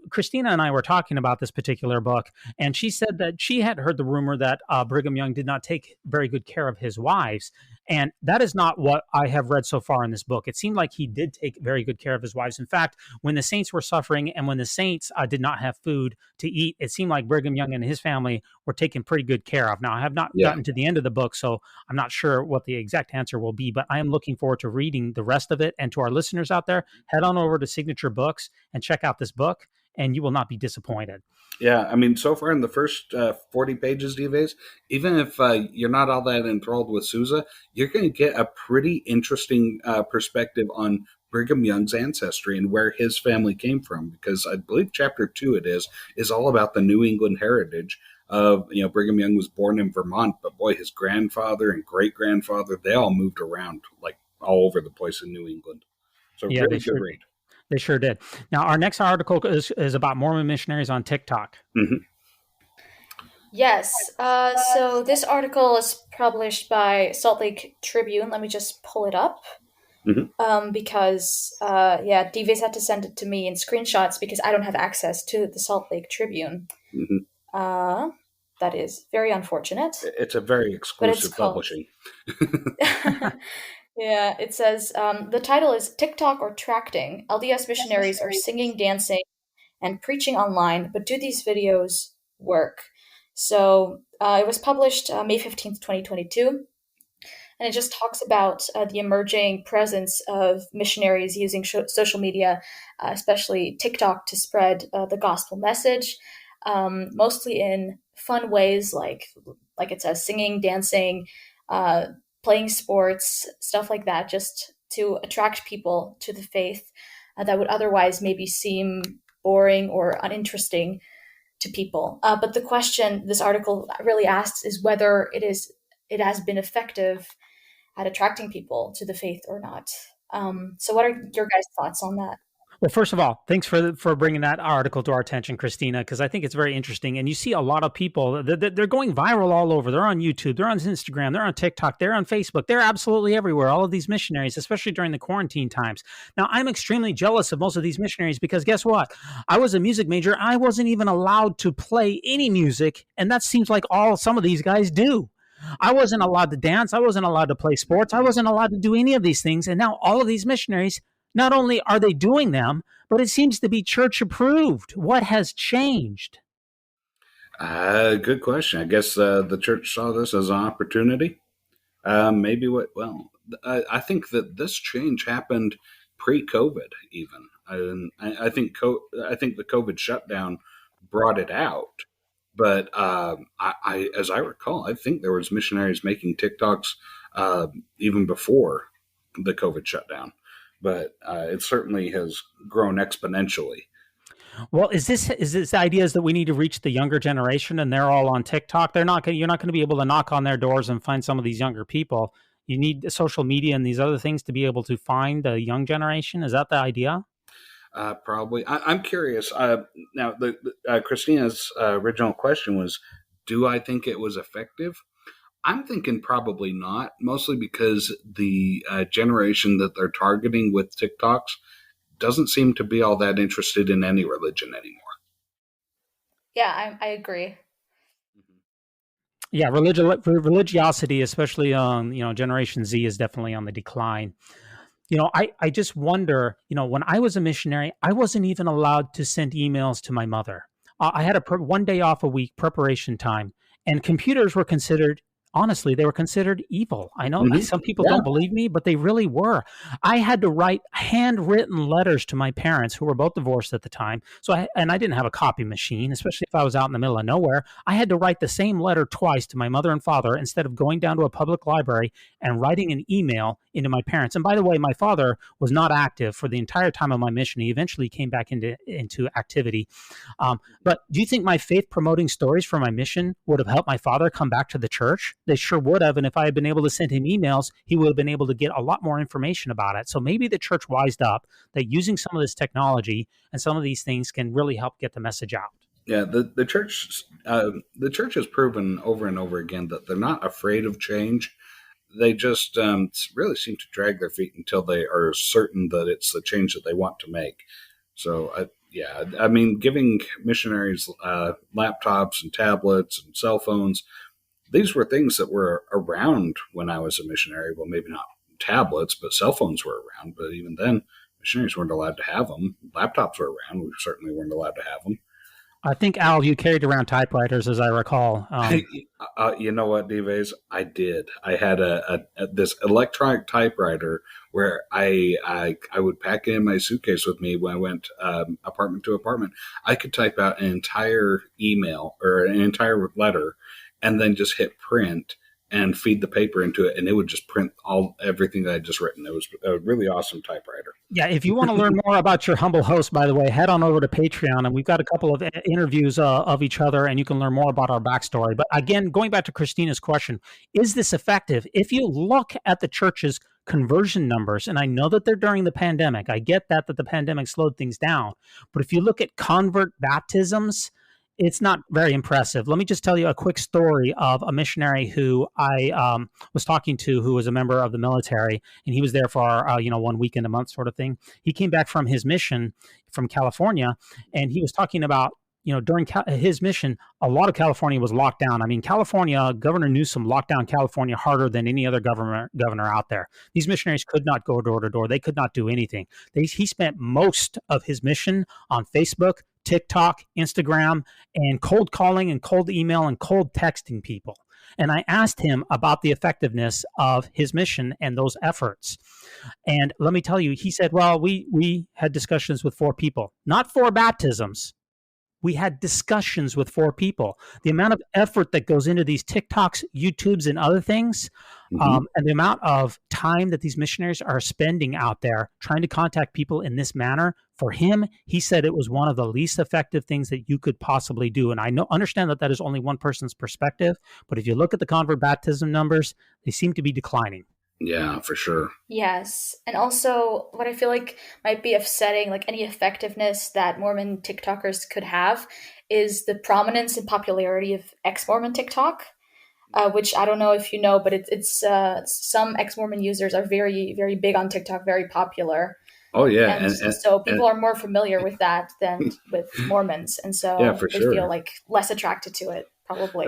Christina and I were talking about this particular book, and she said that she had heard the rumor that Brigham Young did not take very good care of his wives. And that is not what I have read so far in this book. It seemed like he did take very good care of his wives. In fact, when the saints were suffering and when the saints did not have food to eat, it seemed like Brigham Young and his family were taken pretty good care of. Now, I have not gotten to the end of the book, so I'm not sure what the exact answer will be, but I am looking forward to reading the rest of it. And to our listeners out there, head on over to Signature Books and check out this book, and you will not be disappointed. Yeah, I mean, so far in the first 40 pages, D-Vase, even if you're not all that enthralled with Sousa, you're going to get a pretty interesting perspective on Brigham Young's ancestry and where his family came from, because I believe chapter 2 is all about the New England heritage of, Brigham Young was born in Vermont, but boy, his grandfather and great-grandfather, they all moved around like all over the place in New England. So yeah, really good read. They sure did. Now, our next article is about Mormon missionaries on TikTok. Mm-hmm. Yes. So this article is published by Salt Lake Tribune. Let me just pull it up. Mm-hmm. Because D-Vase had to send it to me in screenshots because I don't have access to the Salt Lake Tribune. Mm-hmm. That is very unfortunate. It's a very exclusive publishing. Yeah, it says, the title is TikTok or Tracting. LDS missionaries are singing, dancing, and preaching online, but do these videos work? So it was published May 15th, 2022, and it just talks about the emerging presence of missionaries using social media, especially TikTok, to spread the gospel message, mostly in fun ways, like it says, singing, dancing, playing sports, stuff like that, just to attract people to the faith that would otherwise maybe seem boring or uninteresting to people. But the question this article really asks is whether it has been effective at attracting people to the faith or not. So what are your guys' thoughts on that? Well, first of all, thanks for bringing that article to our attention, Christina, because I think it's very interesting. And you see a lot of people, they're going viral all over. They're on YouTube, they're on Instagram, they're on TikTok, they're on Facebook. They're absolutely everywhere, all of these missionaries, especially during the quarantine times. Now, I'm extremely jealous of most of these missionaries because guess what? I was a music major. I wasn't even allowed to play any music. And that seems like all some of these guys do. I wasn't allowed to dance. I wasn't allowed to play sports. I wasn't allowed to do any of these things. And now all of these missionaries, not only are they doing them, but it seems to be church approved. What has changed? Good question. I guess the church saw this as an opportunity. I think that this change happened pre-COVID even. I think the COVID shutdown brought it out. But I as I recall, I think there was missionaries making TikToks even before the COVID shutdown. But it certainly has grown exponentially. Well, is this idea is that we need to reach the younger generation and they're all on TikTok? You're not going to be able to knock on their doors and find some of these younger people. You need social media and these other things to be able to find the young generation. Is that the idea? Probably. I'm curious. Now, Christina's original question was, do I think it was effective? I'm thinking probably not, mostly because the generation that they're targeting with TikToks doesn't seem to be all that interested in any religion anymore. Yeah, I agree. Yeah, religiosity, especially on Generation Z, is definitely on the decline. I just wonder, when I was a missionary, I wasn't even allowed to send emails to my mother. I had one day off a week, preparation time, and computers were considered honestly, they were considered evil. I know Mhm. some people Yeah. don't believe me, but they really were. I had to write handwritten letters to my parents, who were both divorced at the time. And I didn't have a copy machine, especially if I was out in the middle of nowhere. I had to write the same letter twice to my mother and father instead of going down to a public library and writing an email into my parents. And by the way, my father was not active for the entire time of my mission. He eventually came back into activity. But do you think my faith promoting stories for my mission would have helped my father come back to the church? They sure would have. And if I had been able to send him emails, he would have been able to get a lot more information about it. So maybe the church wised up that using some of this technology and some of these things can really help get the message out. Yeah, the church has proven over and over again that they're not afraid of change. They just really seem to drag their feet until they are certain that it's the change that they want to make. So, I mean, giving missionaries laptops and tablets and cell phones, these were things that were around when I was a missionary. Well, maybe not tablets, but cell phones were around. But even then, missionaries weren't allowed to have them. Laptops were around. We certainly weren't allowed to have them. I think, Al, you carried around typewriters, as I recall. You know what, Dives? I did. I had this electronic typewriter where I would pack it in my suitcase with me when I went apartment to apartment. I could type out an entire email or an entire letter and then just hit print and feed the paper into it, and it would just print everything that I'd just written. It was a really awesome typewriter. Yeah, if you want to learn more about your humble host, by the way, head on over to Patreon, and we've got a couple of interviews of each other, and you can learn more about our backstory. But again, going back to Christina's question, is this effective? If you look at the church's conversion numbers, and I know that they're during the pandemic, I get that the pandemic slowed things down, but if you look at convert baptisms, it's not very impressive. Let me just tell you a quick story of a missionary who I was talking to, who was a member of the military, and he was there for 1 weekend a month sort of thing. He came back from his mission from California, and he was talking about, during his mission, a lot of California was locked down. I mean, California, Governor Newsom locked down California harder than any other governor out there. These missionaries could not go door to door. They could not do anything. He spent most of his mission on Facebook, TikTok, Instagram, and cold calling and cold email and cold texting people. And I asked him about the effectiveness of his mission and those efforts. And let me tell you, he said, well, we had discussions with 4 people, not 4 baptisms. We had discussions with 4 people. The amount of effort that goes into these TikToks, YouTubes, and other things, and the amount of time that these missionaries are spending out there trying to contact people in this manner, for him, he said it was one of the least effective things that you could possibly do. And I understand that is only one person's perspective, but if you look at the convert baptism numbers, they seem to be declining. Yeah, for sure. Yes. And also what I feel like might be upsetting, like any effectiveness that Mormon TikTokers could have, is the prominence and popularity of ex-Mormon TikTok, which I don't know if you know, but it's some ex-Mormon users are very, very big on TikTok, very popular. Oh, yeah. And so people are more familiar with that than with Mormons. And so they feel like less attracted to it, probably.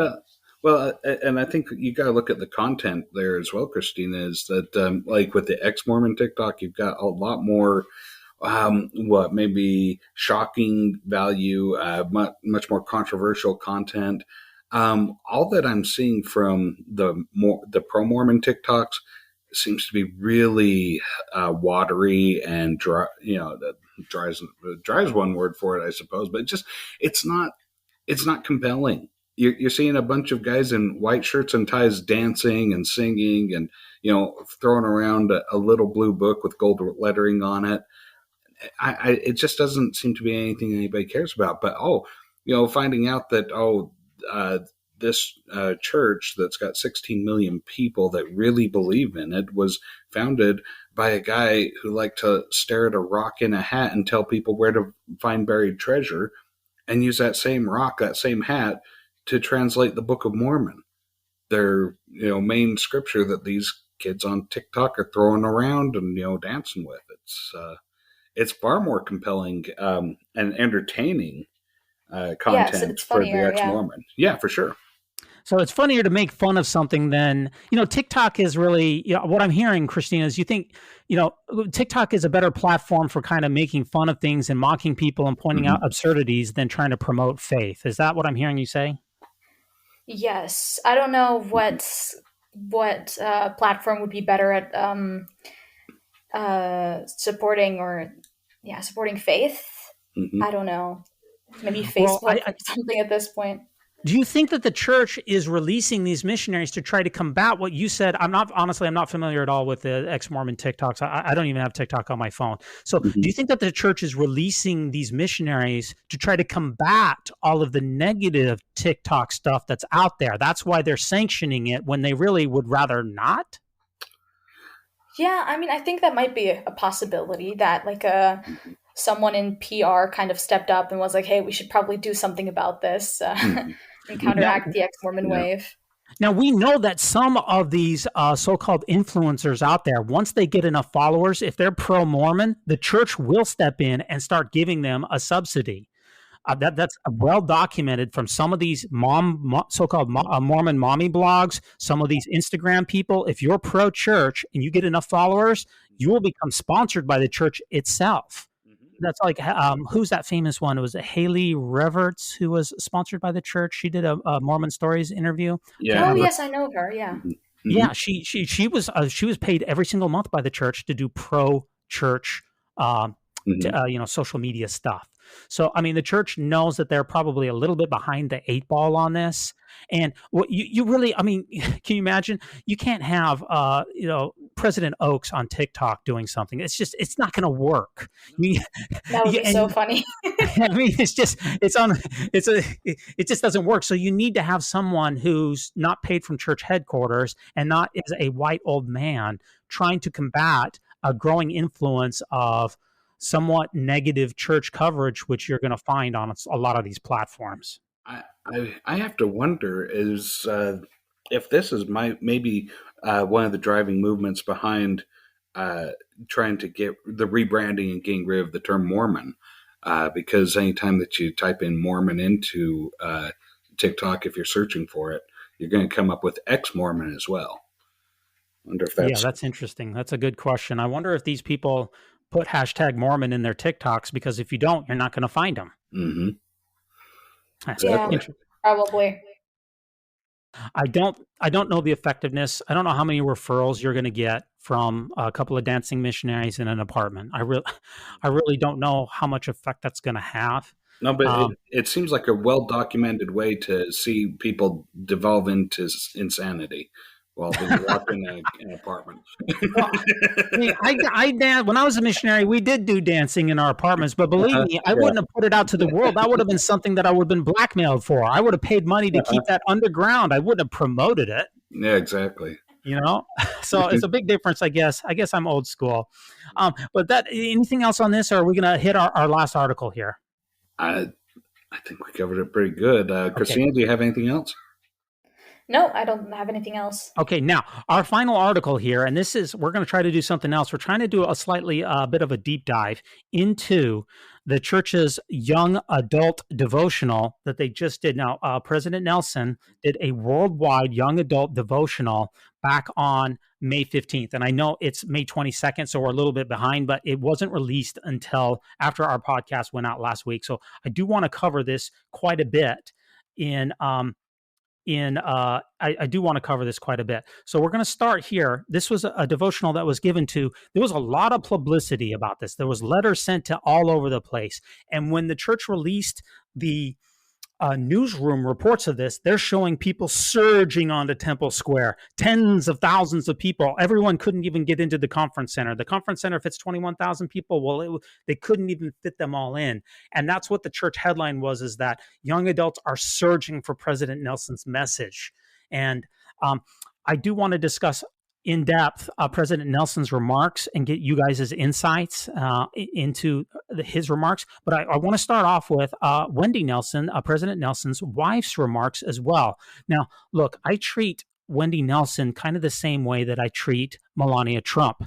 Well, and I think you got to look at the content there as well, Christina, is that like with the ex-Mormon TikTok, you've got a lot more, maybe shocking value, much more controversial content. All that I'm seeing from the pro-Mormon TikToks seems to be really watery and dry. Dry is one word for it, I suppose, but it's not compelling. You're seeing a bunch of guys in white shirts and ties dancing and singing and, throwing around a little blue book with gold lettering on it. It just doesn't seem to be anything anybody cares about. But, finding out that, this church that's got 16 million people that really believe in it was founded by a guy who liked to stare at a rock in a hat and tell people where to find buried treasure and use that same rock, that same hat, to translate the Book of Mormon, their main scripture that these kids on TikTok are throwing around and dancing with. It's far more compelling and entertaining content for the ex-Mormon. Yeah, for sure. So it's funnier to make fun of something than, TikTok is really, what I'm hearing, Christina, is you think, TikTok is a better platform for kind of making fun of things and mocking people and pointing out absurdities than trying to promote faith. Is that what I'm hearing you say? Yes, I don't know what platform would be better at supporting or supporting faith. Hmm. I don't know. Maybe Well, Facebook or something at this point. do you think that the church is releasing these missionaries to try to combat what you said? I'm not familiar at all with the ex-Mormon TikToks. I don't even have TikTok on my phone. So do Hmm. you think that the church is releasing these missionaries to try to combat all of the negative TikTok stuff that's out there? That's why they're sanctioning it when they really would rather not? Yeah, I mean, I think that might be a possibility that like someone in PR kind of stepped up and was like, "Hey, we should probably do something about this Hmm. and Now, counteract the ex-Mormon Yeah. wave." Now, we know that some of these so-called influencers out there, once they get enough followers, if they're pro-Mormon, the church will step in and start giving them a subsidy. That's well documented from some of these so-called Mormon mommy blogs, some of these Instagram people. If you're pro-church and you get enough followers, you will become sponsored by the church itself. That's like who's that famous one? It was Haley Reverts who was sponsored by the church. She did a Mormon Stories interview. Can't Yeah. Oh, remember. yes, I know her. Yeah. Hmm. Yeah, she was paid every single month by the church to do pro church, Hmm. social media stuff. So I mean, the church knows that they're probably a little bit behind the eight ball on this. And what you really, I mean, can you imagine? You can't have President Oaks on TikTok doing something. It's not going to work. You, That would be so and funny. I mean, it just doesn't work. So you need to have someone who's not paid from church headquarters and not is a white old man trying to combat a growing influence of somewhat negative church coverage, which you're going to find on a lot of these platforms. I have to wonder is if this is maybe one of the driving movements behind uh, trying to get the rebranding and getting rid of the term Mormon, because anytime that you type in Mormon into TikTok, if you're searching for it, you're going to come up with ex-Mormon as well. I wonder if Yeah, that's. that's interesting. That's a good question. I wonder if these people put hashtag Mormon in their TikToks because if you don't, you're not going to find them. Hmm. That's Yeah, Exactly. probably. I don't know the effectiveness. I don't know how many referrals you're going to get from a couple of dancing missionaries in an apartment. I really don't know how much effect that's going to have. No, but Um, it seems like a well documented way to see people devolve into insanity while being locked in an apartment. well, I mean, when I was a missionary, we did do dancing in our apartments, but believe me, I Yeah. wouldn't have put it out to the world. That would have been something that I would have been blackmailed for. I would have paid money to keep that underground. I wouldn't have promoted it. Yeah, exactly. So it's a big difference, I guess I'm old school. But that anything else on this, or are we going to hit our last article here? I I think we covered it pretty good. Okay. Christina, do you have anything else? No, I don't have anything else. Okay, now our final article here, and we're going to try to do something else. We're trying to do a slightly bit of a deep dive into the church's young adult devotional that they just did. Now, President Nelson did a worldwide young adult devotional back on May 15th. And I know it's May 22nd, so we're a little bit behind, but it wasn't released until after our podcast went out last week. So I do want to cover this quite a bit I do want to cover this quite a bit. So we're going to start here. This was a devotional that was given to, there was a lot of publicity about this. There was letters sent to all over the place. And when the church released the newsroom reports of this, they're showing people surging onto Temple Square, tens of thousands of people. Everyone couldn't even get into the conference center. The conference center fits 21,000 people. Well, they couldn't even fit them all in. And that's what the church headline was, is that young adults are surging for President Nelson's message. And I do want to discuss in depth President Nelson's remarks and get you guys' insights into his remarks. But I want to start off with Wendy Nelson, President Nelson's wife's remarks as well. Now, look, I treat Wendy Nelson kind of the same way that I treat Melania Trump.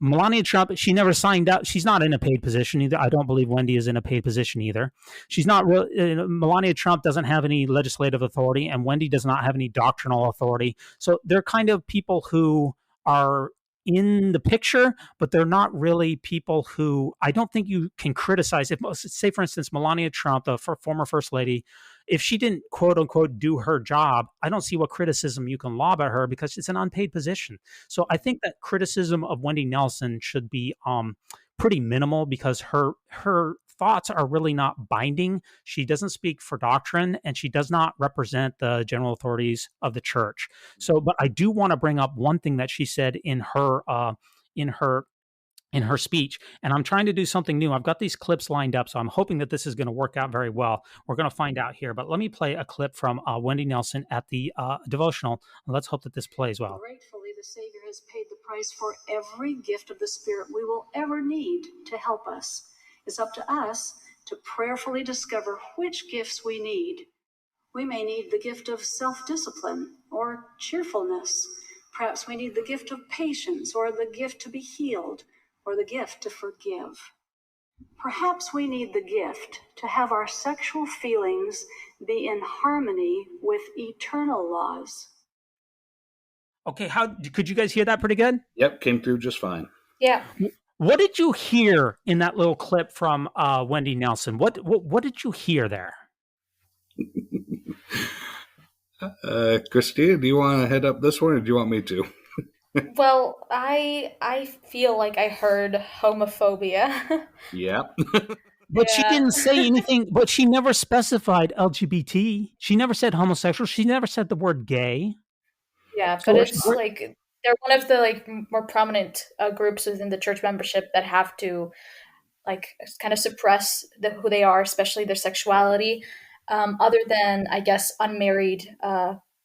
Melania Trump, she never signed up. She's not in a paid position either. I don't believe Wendy is in a paid position either. She's not really, Melania Trump doesn't have any legislative authority, and Wendy does not have any doctrinal authority. So they're kind of people who are in the picture, but they're not really people who I don't think you can criticize. If, say, for instance, Melania Trump, the former first lady, if she didn't quote unquote do her job, I don't see what criticism you can lob at her because it's an unpaid position. So I think that criticism of Wendy Nelson should be pretty minimal because her thoughts are really not binding. She doesn't speak for doctrine and she does not represent the general authorities of the church. So, but I do want to bring up one thing that she said in her speech, and I'm trying to do something new. I've got these clips lined up, so I'm hoping that this is going to work out very well. We're going to find out here, but let me play a clip from Wendy Nelson at the devotional. Let's hope that this plays well. Gratefully, the Savior has paid the price for every gift of the Spirit we will ever need to help us. It's up to us to prayerfully discover which gifts we need. We may need the gift of self-discipline or cheerfulness. Perhaps we need the gift of patience or the gift to be healed or the gift to forgive. Perhaps we need the gift to have our sexual feelings be in harmony with eternal laws. Okay, could you guys hear that pretty good? Yep, came through just fine. Yeah. What did you hear in that little clip from Wendy Nelson? What did you hear there? Christina, do you want to head up this one or do you want me to? Well, I feel like I heard homophobia. Yep. But she Yeah. didn't say anything, but she never specified LGBT. She never said homosexual. She never said the word gay. Yeah, So but it's like they're one of the like more prominent groups within the church membership that have to like kind of suppress who they are, especially their sexuality, other than I guess unmarried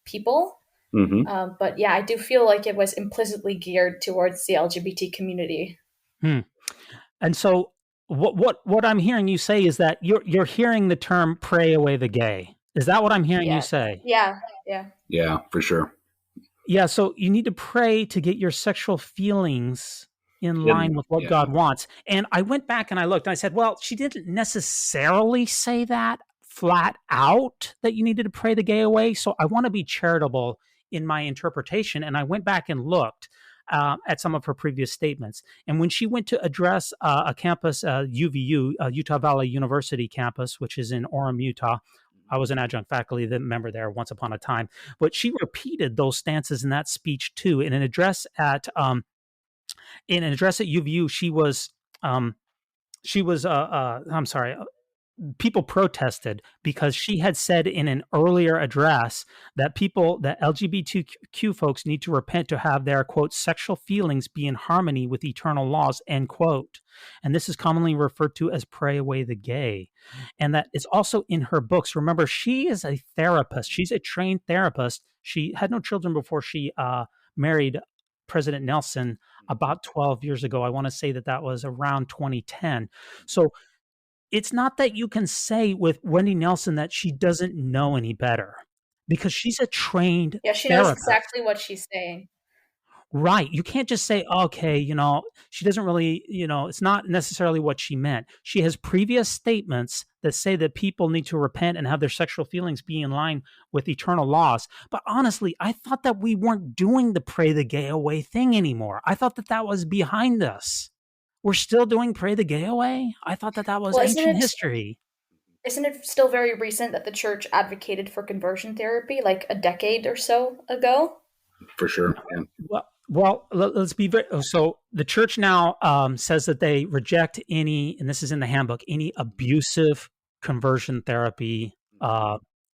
people. Mm-hmm. But yeah, I do feel like it was implicitly geared towards the LGBT community. And so what I'm hearing you say is that you're hearing the term "pray away the gay." Is that what I'm hearing you say? Yeah. Yeah, for sure. Yeah, so you need to pray to get your sexual feelings in line with what God wants. And I went back and I looked and I said, well, she didn't necessarily say that flat out that you needed to pray the gay away. So I want to be charitable in my interpretation. And I went back and looked at some of her previous statements. And when she went to address a campus, UVU, Utah Valley University campus, which is in Orem, Utah, I was an adjunct faculty member there once upon a time, but she repeated those stances in that speech too. In an address at UVU, people protested because she had said in an earlier address that LGBTQ folks need to repent to have their, quote, sexual feelings be in harmony with eternal laws, end quote. And this is commonly referred to as pray away the gay. And that is also in her books. Remember, she is a therapist. She's a trained therapist. She had no children before she married President Nelson about 12 years ago. I want to say that was around 2010. So it's not that you can say with Wendy Nelson that she doesn't know any better because she's a trained she therapist. knows exactly what she's saying. Right. You can't just say, okay, she doesn't really, it's not necessarily what she meant. She has previous statements that say that people need to repent and have their sexual feelings be in line with eternal laws. But honestly, I thought that we weren't doing the pray the gay away thing anymore. I thought that was behind us. We're still doing pray the gay away? I thought that was ancient history. Isn't it still very recent that the church advocated for conversion therapy like a decade or so ago? For sure. Yeah. Well, let's be very. So the church now says that they reject any, and this is in the handbook, any abusive conversion therapy.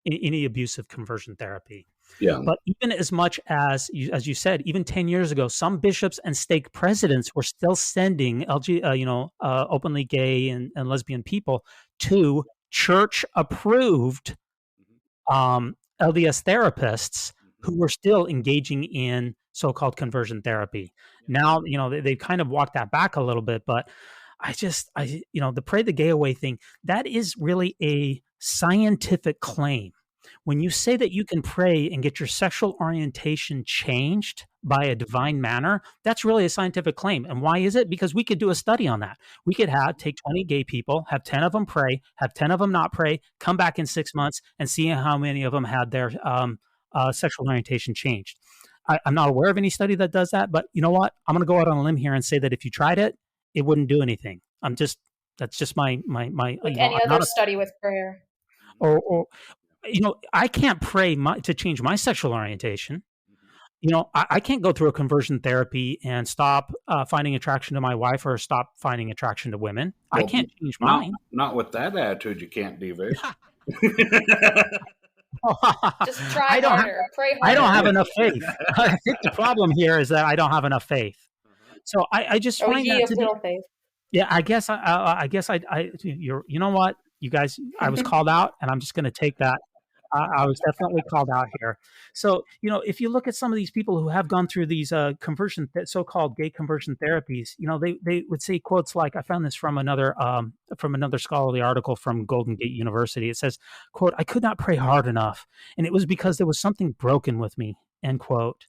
Any abusive conversion therapy. Yeah. But even as much as you said, even 10 years ago, some bishops and stake presidents were still sending openly gay and lesbian people to church-approved LDS therapists who were still engaging in so-called conversion therapy. Now, they've kind of walked that back a little bit, but the pray the gay away thing, that is really a scientific claim. When you say that you can pray and get your sexual orientation changed by a divine manner, that's really a scientific claim. And why is it? Because we could do a study on that. We could take 20 gay people, have 10 of them pray, have 10 of them not pray, come back in 6 months and see how many of them had their sexual orientation changed. I'm not aware of any study that does that, but you know what? I'm going to go out on a limb here and say that if you tried it, it wouldn't do anything. That's just my like any other study with prayer. Or I can't pray to change my sexual orientation. I can't go through a conversion therapy and stop finding attraction to my wife or stop finding attraction to women. I can't change mine. Not with that attitude, you can't, Dives. Just try harder. Pray harder. I don't have enough faith. I think the problem here is that I don't have enough faith. So I just find that to be, faith. yeah, I guess you know what, you guys, I was called out, and I'm just going to take that. I was definitely called out here. So, if you look at some of these people who have gone through these so-called gay conversion therapies, they would say quotes like, I found this from another scholarly article from Golden Gate University. It says, quote, "I could not pray hard enough, and it was because there was something broken with me," end quote.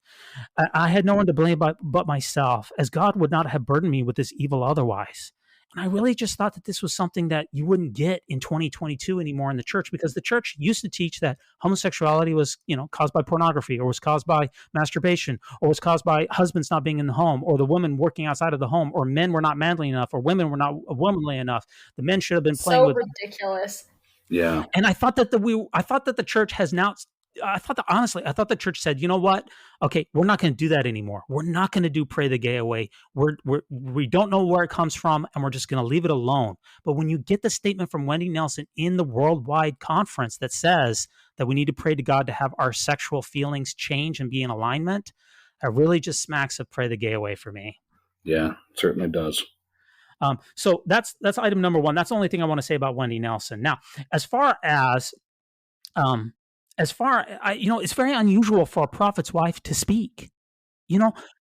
I had no one to blame but myself, as God would not have burdened me with this evil otherwise. And I really just thought that this was something that you wouldn't get in 2022 anymore in the church, because the church used to teach that homosexuality was, caused by pornography, or was caused by masturbation, or was caused by husbands not being in the home, or the women working outside of the home, or men were not manly enough, or women were not womanly enough. The men should have been playing with. So ridiculous. Yeah. And I thought that the church has now. I thought the church said, you know what? Okay, we're not going to do that anymore. We're not going to do pray the gay away. We don't know where it comes from, and we're just going to leave it alone. But when you get the statement from Wendy Nelson in the worldwide conference that says that we need to pray to God to have our sexual feelings change and be in alignment, it really just smacks of pray the gay away for me. Yeah, it certainly does. So that's item number one. That's the only thing I want to say about Wendy Nelson. Now, as far as it's very unusual for a prophet's wife to speak.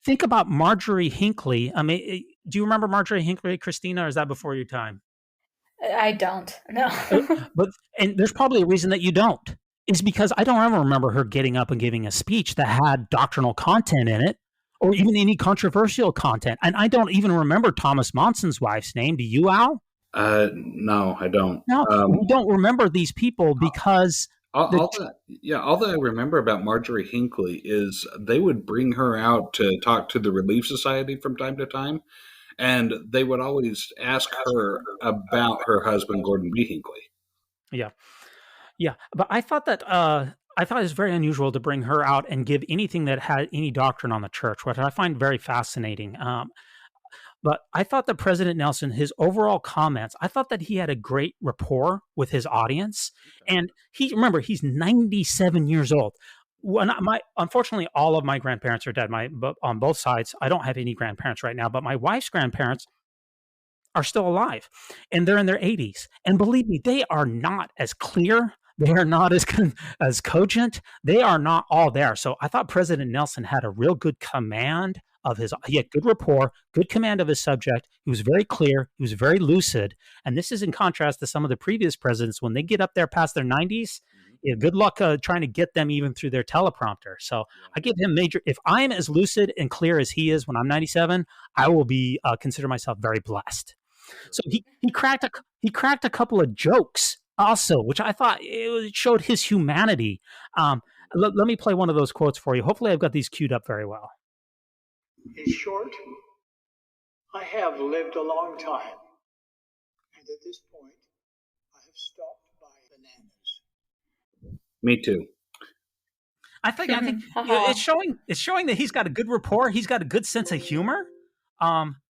Think about Marjorie Hinckley. I mean, do you remember Marjorie Hinckley, Christina, or is that before your time? I don't. No. And there's probably a reason that you don't. Is because I don't ever remember her getting up and giving a speech that had doctrinal content in it, or even any controversial content. And I don't even remember Thomas Monson's wife's name. Do you, Al? No, I don't. No, we don't remember these people because. All that I remember about Marjorie Hinckley is they would bring her out to talk to the Relief Society from time to time, and they would always ask her about her husband, Gordon B. Hinckley. Yeah. But I thought that it was very unusual to bring her out and give anything that had any doctrine on the church, which I find very fascinating. But I thought that President Nelson, his overall comments, I thought that he had a great rapport with his audience. And he's 97 years old. Unfortunately, all of my grandparents are dead. On both sides, I don't have any grandparents right now, but my wife's grandparents are still alive, and they're in their 80s. And believe me, they are not as clear. They are not as cogent. They are not all there. So I thought President Nelson had a real good command he had good rapport, good command of his subject. He was very clear. He was very lucid. And this is in contrast to some of the previous presidents. When they get up there past their 90s, good luck trying to get them even through their teleprompter. So I give him if I'm as lucid and clear as he is when I'm 97, I will be consider myself very blessed. So he cracked a couple of jokes also, which I thought it showed his humanity. Let me play one of those quotes for you. Hopefully I've got these queued up very well. In short, I have lived a long time, and at this point, I have stopped buying bananas. Me too. I think it's showing that he's got a good rapport. He's got a good sense of humor.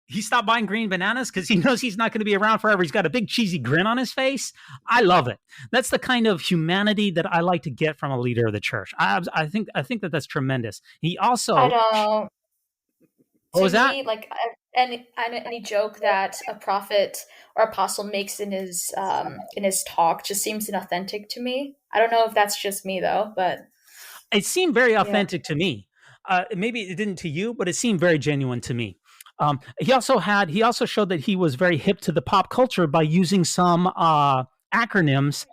He stopped buying green bananas because he knows he's not going to be around forever. He's got a big cheesy grin on his face. I love it. That's the kind of humanity that I like to get from a leader of the church. I think that's tremendous. He also. I don't. What was that? Like any joke that a prophet or apostle makes in his talk just seems inauthentic to me. I don't know if that's just me though, but it seemed very authentic to me. Maybe it didn't to you, but it seemed very genuine to me. He also showed that he was very hip to the pop culture by using some acronyms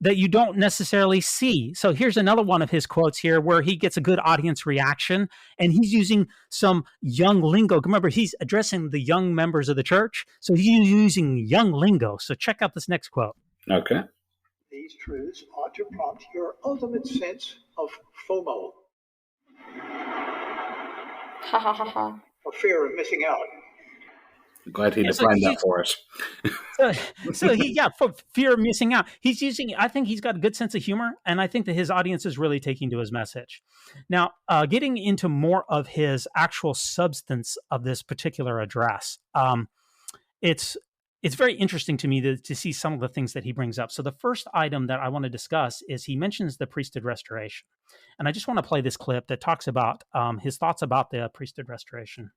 that you don't necessarily see. So here's another one of his quotes here where he gets a good audience reaction, and he's using some young lingo. Remember, he's addressing the young members of the church, so he's using young lingo. So check out this next quote. Okay. These truths ought to prompt your ultimate sense of FOMO. Ha ha ha ha. For fear of missing out. Glad he Yeah, defined that for us. so, for fear of missing out, he's using. I think he's got a good sense of humor, and I think that his audience is really taking to his message. Now, getting into more of his actual substance of this particular address, it's very interesting to me to see some of the things that he brings up. So, the first item that I want to discuss is he mentions the priesthood restoration, and I just want to play this clip that talks about his thoughts about the priesthood restoration.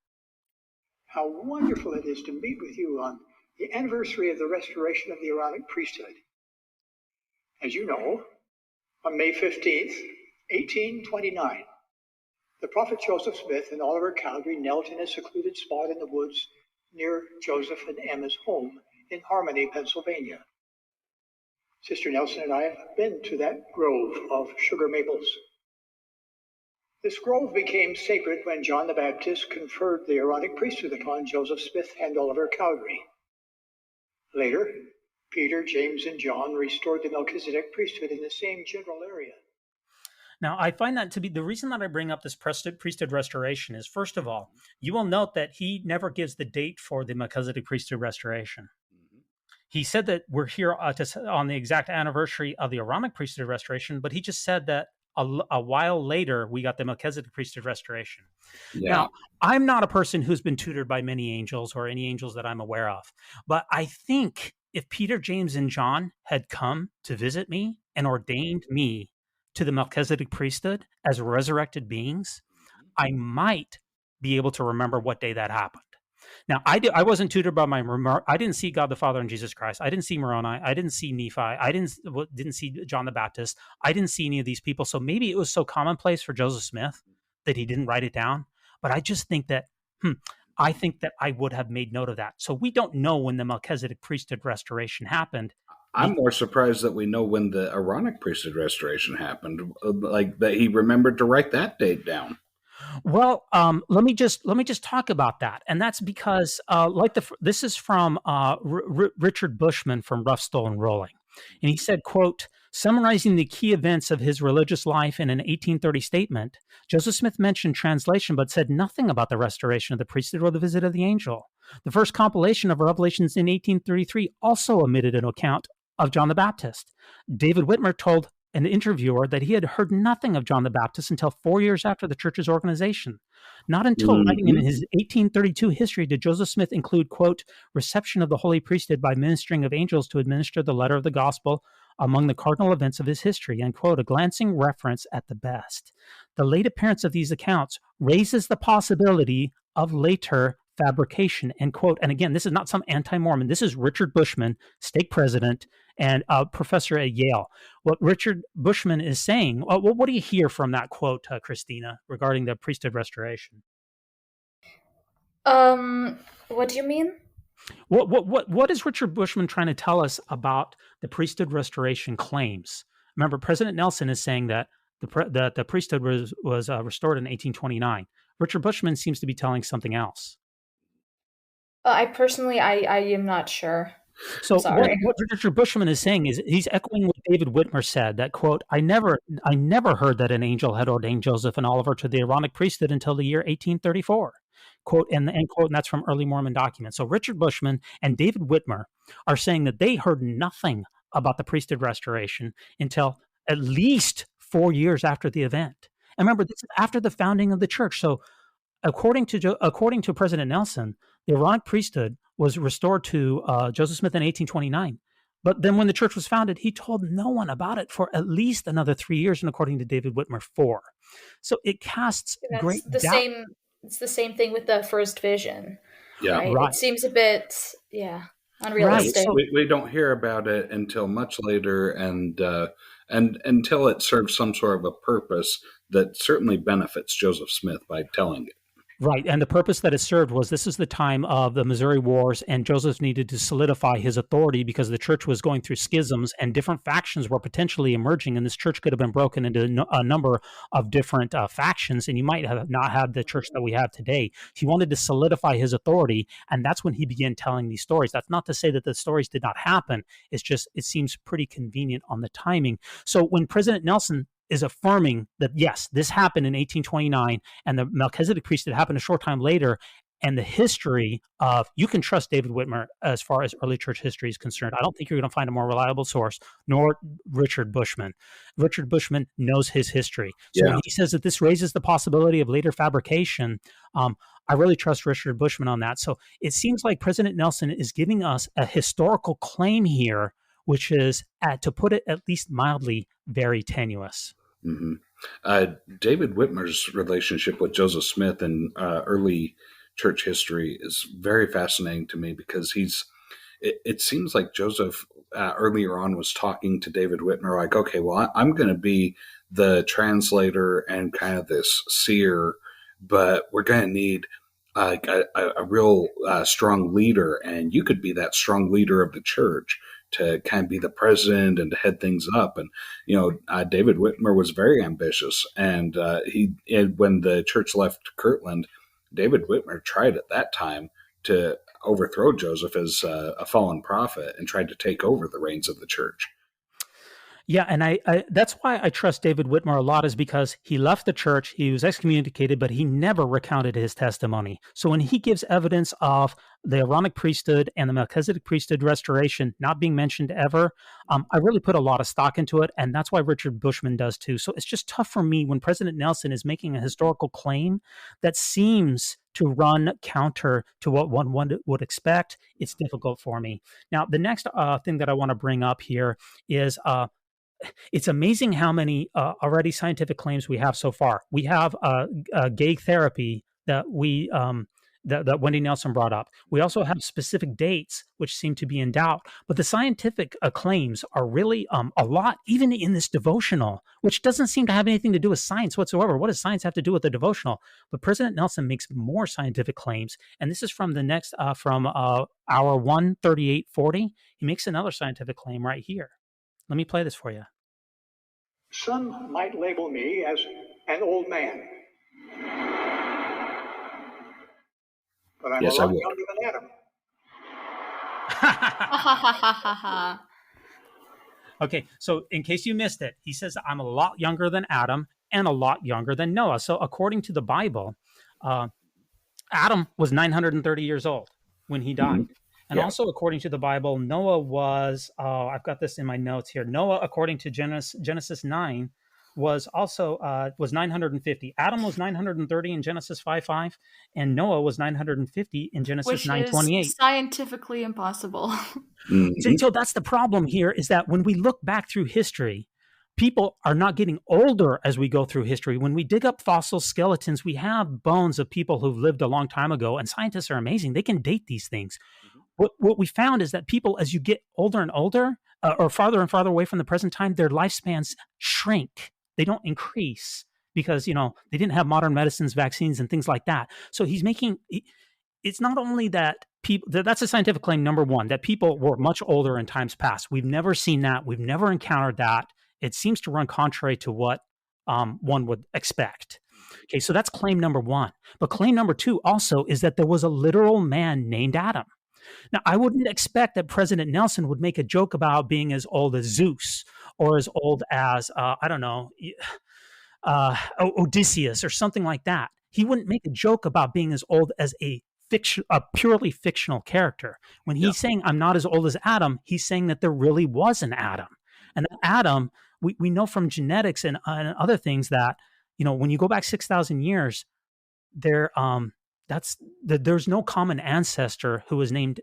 How wonderful it is to meet with you on the anniversary of the restoration of the Aaronic priesthood. As you know, on May 15th, 1829, the prophet Joseph Smith and Oliver Cowdery knelt in a secluded spot in the woods near Joseph and Emma's home in Harmony, Pennsylvania. Sister Nelson and I have been to that grove of sugar maples. This grove became sacred when John the Baptist conferred the Aaronic priesthood upon Joseph Smith and Oliver Cowdery. Later, Peter, James, and John restored the Melchizedek priesthood in the same general area. Now, I find that to be the reason that I bring up this priesthood restoration is, first of all, you will note that he never gives the date for the Melchizedek priesthood restoration. He said that we're here on the exact anniversary of the Aaronic priesthood restoration, but he just said that a while later, we got the Melchizedek priesthood restoration. Yeah. Now, I'm not a person who's been tutored by many angels or any angels that I'm aware of, but I think if Peter, James, and John had come to visit me and ordained me to the Melchizedek priesthood as resurrected beings, I might be able to remember what day that happened. Now, I wasn't tutored by I didn't see God the Father and Jesus Christ. I didn't see Moroni. I didn't see Nephi. I didn't see John the Baptist. I didn't see any of these people. So maybe it was so commonplace for Joseph Smith that he didn't write it down. But I just think that, I think that I would have made note of that. So we don't know when the Melchizedek priesthood restoration happened. I'm more surprised that we know when the Aaronic priesthood restoration happened, like that he remembered to write that date down. Well, let me just talk about that, and that's because this is from Richard Bushman from Rough Stone Rolling, and he said, quote, summarizing the key events of his religious life in an 1830 statement, Joseph Smith mentioned translation but said nothing about the restoration of the priesthood or the visit of the angel. The first compilation of Revelations in 1833 also omitted an account of John the Baptist. David Whitmer told an interviewer that he had heard nothing of John the Baptist until 4 years after the church's organization. Not until writing in his 1832 history did Joseph Smith include, quote, reception of the holy priesthood by ministering of angels to administer the letter of the gospel among the cardinal events of his history, and, quote, a glancing reference at the best. The late appearance of these accounts raises the possibility of later fabrication, end quote. And again, this is not some anti-Mormon. This is Richard Bushman, stake president and professor at Yale. What Richard Bushman is saying, what do you hear from that quote, Christina, regarding the priesthood restoration? What do you mean? What is Richard Bushman trying to tell us about the priesthood restoration claims? Remember, President Nelson is saying that the priesthood was restored in 1829. Richard Bushman seems to be telling something else. I am not sure. So what Richard Bushman is saying is he's echoing what David Whitmer said, that, quote, I never heard that an angel had ordained Joseph and Oliver to the Aaronic priesthood until the year 1834. Quote, and that's from early Mormon documents. So Richard Bushman and David Whitmer are saying that they heard nothing about the priesthood restoration until at least 4 years after the event. And remember, this is after the founding of the church. So according to President Nelson, the Aaronic priesthood was restored to Joseph Smith in 1829. But then when the church was founded, he told no one about it for at least another 3 years, and according to David Whitmer, 4. So it casts great doubt. It's the same thing with the first vision. Yeah, right. It seems a bit, unrealistic. Right. We don't hear about it until much later, and until it serves some sort of a purpose that certainly benefits Joseph Smith by telling it. Right. And the purpose that it served was this is the time of the Missouri Wars, and Joseph needed to solidify his authority because the church was going through schisms and different factions were potentially emerging, and this church could have been broken into a number of different factions, and you might have not had the church that we have today. He wanted to solidify his authority, and that's when he began telling these stories. That's not to say that the stories did not happen. It's just it seems pretty convenient on the timing. So when President Nelson is affirming that, yes, this happened in 1829, and the Melchizedek priesthood happened a short time later, and the history of, you can trust David Whitmer as far as early church history is concerned. I don't think you're going to find a more reliable source, nor Richard Bushman. Richard Bushman knows his history. So when he says that this raises the possibility of later fabrication, I really trust Richard Bushman on that. So it seems like President Nelson is giving us a historical claim here, which is, to put it at least mildly, very tenuous. Mm-hmm. David Whitmer's relationship with Joseph Smith in early church history is very fascinating to me, because it seems like Joseph earlier on was talking to David Whitmer like, okay, well, I'm going to be the translator and kind of this seer, but we're going to need a real strong leader, and you could be that strong leader of the church to kind of be the president and to head things up. And, David Whitmer was very ambitious. And when the church left Kirtland, David Whitmer tried at that time to overthrow Joseph as a fallen prophet and tried to take over the reins of the church. Yeah, and I that's why I trust David Whitmer a lot, is because he left the church, he was excommunicated, but he never recounted his testimony. So when he gives evidence of the Aaronic priesthood and the Melchizedek priesthood restoration not being mentioned ever, I really put a lot of stock into it, and that's why Richard Bushman does too. So it's just tough for me when President Nelson is making a historical claim that seems to run counter to what one would expect. It's difficult for me. Now, the next thing that I want to bring up here is it's amazing how many already scientific claims we have so far. We have gay therapy that that Wendy Nelson brought up. We also have specific dates which seem to be in doubt. But the scientific claims are really a lot, even in this devotional, which doesn't seem to have anything to do with science whatsoever. What does science have to do with the devotional? But President Nelson makes more scientific claims, and this is from the next from hour 138:40. He makes another scientific claim right here. Let me play this for you. Some might label me as an old man, but I'm a lot younger than Adam. Okay, so in case you missed it, he says, I'm a lot younger than Adam and a lot younger than Noah. So according to the Bible, Adam was 930 years old when he died. Mm-hmm. And also, according to the Bible, Noah was, I've got this in my notes here. Noah, according to Genesis 9, was also, was 950. Adam was 930 in Genesis 5:5, and Noah was 950 in Genesis 9:28. Which is scientifically impossible. Mm-hmm. So that's the problem here, is that when we look back through history, people are not getting older as we go through history. When we dig up fossil skeletons, we have bones of people who've lived a long time ago, and scientists are amazing. They can date these things. What we found is that people, as you get older and older, or farther and farther away from the present time, their lifespans shrink. They don't increase because, they didn't have modern medicines, vaccines, and things like that. So he's making, it's not only that people, that's a scientific claim, number one, that people were much older in times past. We've never seen that. We've never encountered that. It seems to run contrary to what one would expect. Okay, so that's claim number one. But claim number two also is that there was a literal man named Adam. Now, I wouldn't expect that President Nelson would make a joke about being as old as Zeus or as old as, Odysseus or something like that. He wouldn't make a joke about being as old as a purely fictional character. When he's saying, I'm not as old as Adam, he's saying that there really was an Adam. And Adam, we know from genetics and other things that, when you go back 6,000 years, there's no common ancestor who was named,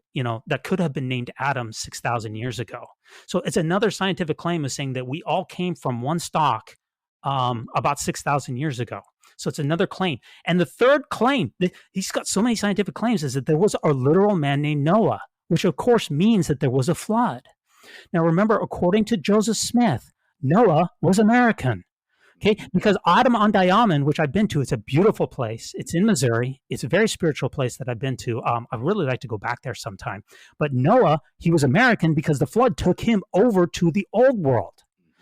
that could have been named Adam 6,000 years ago. So it's another scientific claim of saying that we all came from one stock about 6,000 years ago. So it's another claim. And the third claim, he's got so many scientific claims, is that there was a literal man named Noah, which of course means that there was a flood. Now remember, according to Joseph Smith, Noah was American. Okay, because Adam on Diamond, which I've been to, it's a beautiful place. It's in Missouri. It's a very spiritual place that I've been to. I'd really like to go back there sometime. But Noah, he was American because the flood took him over to the old world.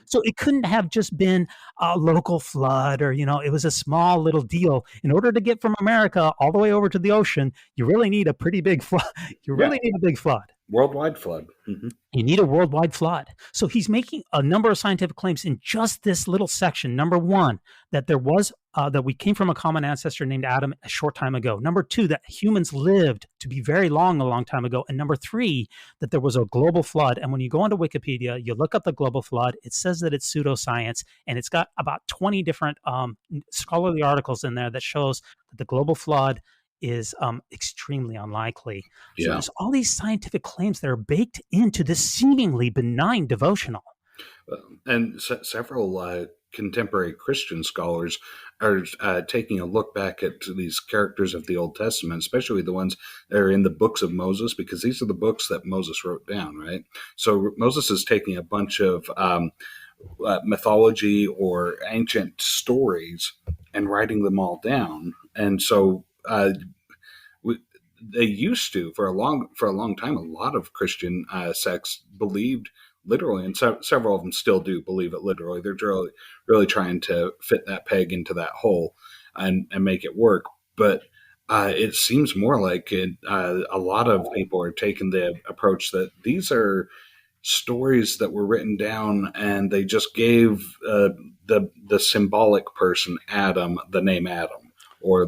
So it couldn't have just been a local flood or, it was a small little deal. In order to get from America all the way over to the ocean, you really need a pretty big flood. You really need a big flood. Worldwide flood. Mm-hmm. You need a worldwide flood. So he's making a number of scientific claims in just this little section. Number one, that there was that we came from a common ancestor named Adam a short time ago. Number two, that humans lived to be very long a long time ago. And number three, that there was a global flood. And when you go onto Wikipedia, you look up the global flood, it says that it's pseudoscience, and it's got about 20 different scholarly articles in there that shows that the global flood is extremely unlikely. So Yeah. there's all these scientific claims that are baked into this seemingly benign devotional. And several contemporary Christian scholars are taking a look back at these characters of the Old Testament, especially the ones that are in the books of Moses, because these are the books that Moses wrote down, right? So Moses is taking a bunch of mythology or ancient stories and writing them all down. And so they used to, for a long time, a lot of Christian sects believed literally, and several of them still do believe it literally. They're really trying to fit that peg into that hole and make it work. But it seems more like a lot of people are taking the approach that these are stories that were written down, and they just gave the symbolic person Adam the name Adam, or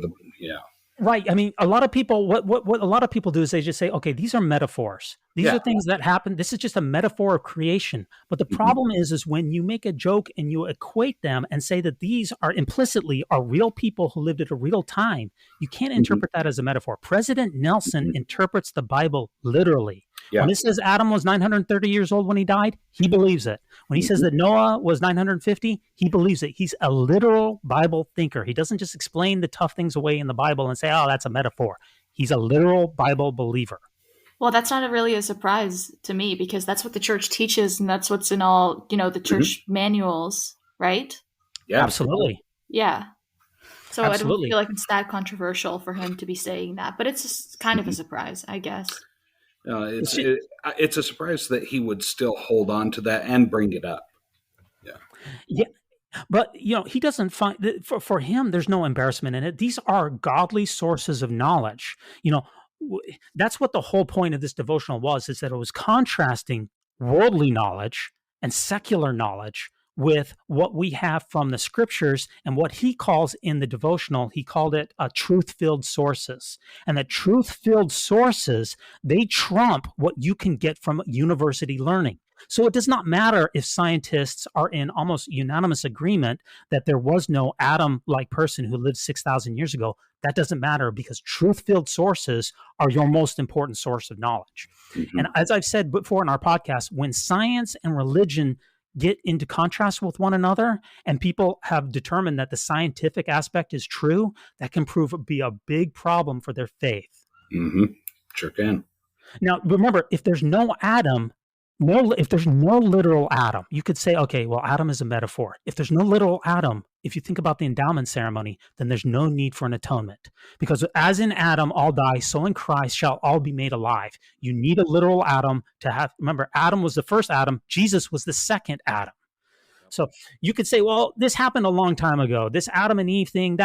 Right. I mean, a lot of people, what a lot of people do is they just say, okay, these are metaphors. These are things that happen. This is just a metaphor of creation. But the problem is when you make a joke and you equate them and say that these are implicitly are real people who lived at a real time, you can't interpret that as a metaphor. President Nelson interprets the Bible literally. Yeah. When it says Adam was 930 years old when he died, he believes it. When he says that Noah was 950, he believes it. He's a literal Bible thinker. He doesn't just explain the tough things away in the Bible and say, oh, that's a metaphor. He's a literal Bible believer. Well, that's not really a surprise to me, because that's what the church teaches, and that's what's in all, the church manuals, right? Yeah, absolutely. Yeah. So Absolutely. I don't feel like it's that controversial for him to be saying that, but it's just kind of a surprise, I guess. It's a surprise that he would still hold on to that and bring it up. Yeah. But, he doesn't find that for him, there's no embarrassment in it. These are godly sources of knowledge. That's what the whole point of this devotional was, is that it was contrasting worldly knowledge and secular knowledge with what we have from the scriptures, and what he calls in the devotional, he called it truth-filled sources. And the truth-filled sources, they trump what you can get from university learning. So it does not matter if scientists are in almost unanimous agreement that there was no Adam-like person who lived 6,000 years ago. That doesn't matter, because truth-filled sources are your most important source of knowledge. And as I've said before in our podcast, when science and religion get into contrast with one another, and people have determined that the scientific aspect is true, that can be a big problem for their faith. Sure can. Now, remember, if there's no Adam, if there's no literal Adam, you could say, okay, well, Adam is a metaphor. If there's no literal Adam, if you think about the endowment ceremony, then there's no need for an atonement. Because as in Adam all die, so in Christ shall all be made alive. You need a literal Adam to have. Remember, Adam was the first Adam. Jesus was the second Adam. So you could say, well, this happened a long time ago. This Adam and Eve thing,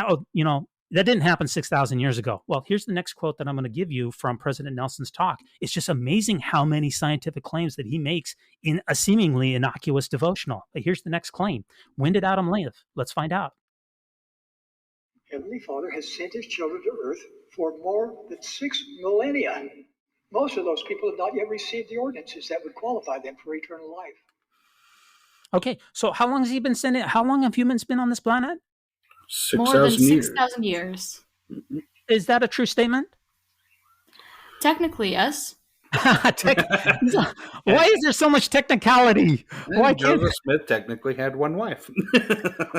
that didn't happen 6,000 years ago. Well, here's the next quote that I'm going to give you from President Nelson's talk. It's just amazing how many scientific claims that he makes in a seemingly innocuous devotional. But here's the next claim. When did Adam live? Let's find out. Heavenly Father has sent his children to earth for more than 6 millennia. Most of those people have not yet received the ordinances that would qualify them for eternal life. Okay, so how long has he been sending? How long have humans been on this planet? 6,000 More than years. 6,000 years. Is that a true statement? Technically, yes. Why is there so much technicality? Joseph Smith technically had one wife.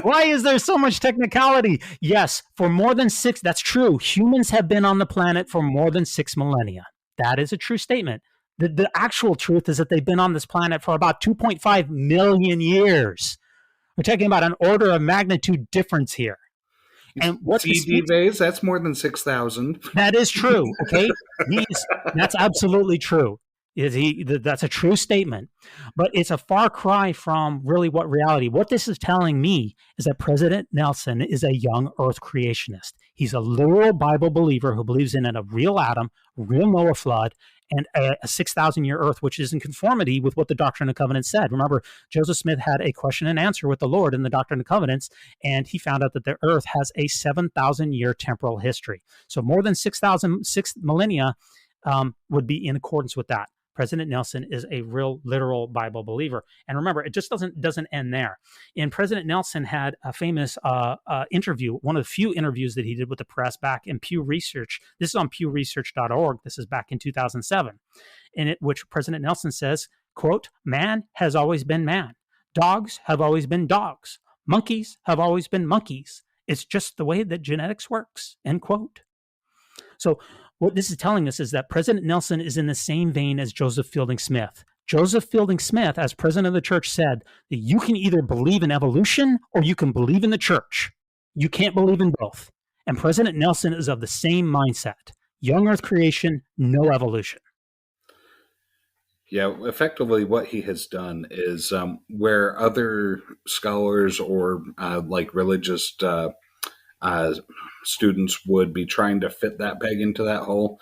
Why is there so much technicality? Yes, for more than 6, that's true. Humans have been on the planet for more than 6 millennia. That is a true statement. The actual truth is that they've been on this planet for about 2.5 million years. We're talking about an order of magnitude difference here. And what days, that's more than 6,000. That is true. Okay, that's absolutely true. That's a true statement, but it's a far cry from really what reality. What this is telling me is that President Nelson is a young Earth creationist. He's a literal Bible believer who believes in a real Adam, real Noah flood, and a 6,000-year earth, which is in conformity with what the Doctrine and Covenants said. Remember, Joseph Smith had a question and answer with the Lord in the Doctrine and Covenants, and he found out that the earth has a 7,000-year temporal history. So more than 6 millennia would be in accordance with that. President Nelson is a real literal Bible believer. And remember, it just doesn't end there. And President Nelson had a famous interview, one of the few interviews that he did with the press back in Pew Research. This is on pewresearch.org. This is back in 2007, in which President Nelson says, quote, "Man has always been man. Dogs have always been dogs. Monkeys have always been monkeys. It's just the way that genetics works," end quote. So what this is telling us is that President Nelson is in the same vein as Joseph Fielding Smith. Joseph Fielding Smith, as president of the church, said that you can either believe in evolution or you can believe in the church. You can't believe in both. And President Nelson is of the same mindset. Young earth creation, no evolution. Yeah, effectively what he has done is where other scholars or like religious students would be trying to fit that peg into that hole,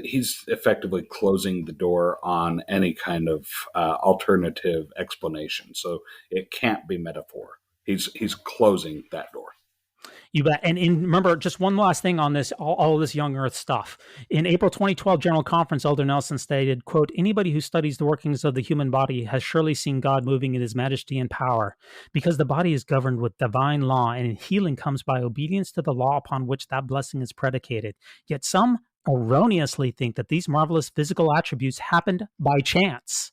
he's effectively closing the door on any kind of alternative explanation. So it can't be metaphor. He's closing that door. You bet. And remember, just one last thing on this, all of this young earth stuff. In April 2012 General Conference, Elder Nelson stated, quote, "Anybody who studies the workings of the human body has surely seen God moving in his majesty and power, because the body is governed with divine law, and healing comes by obedience to the law upon which that blessing is predicated. Yet some erroneously think that these marvelous physical attributes happened by chance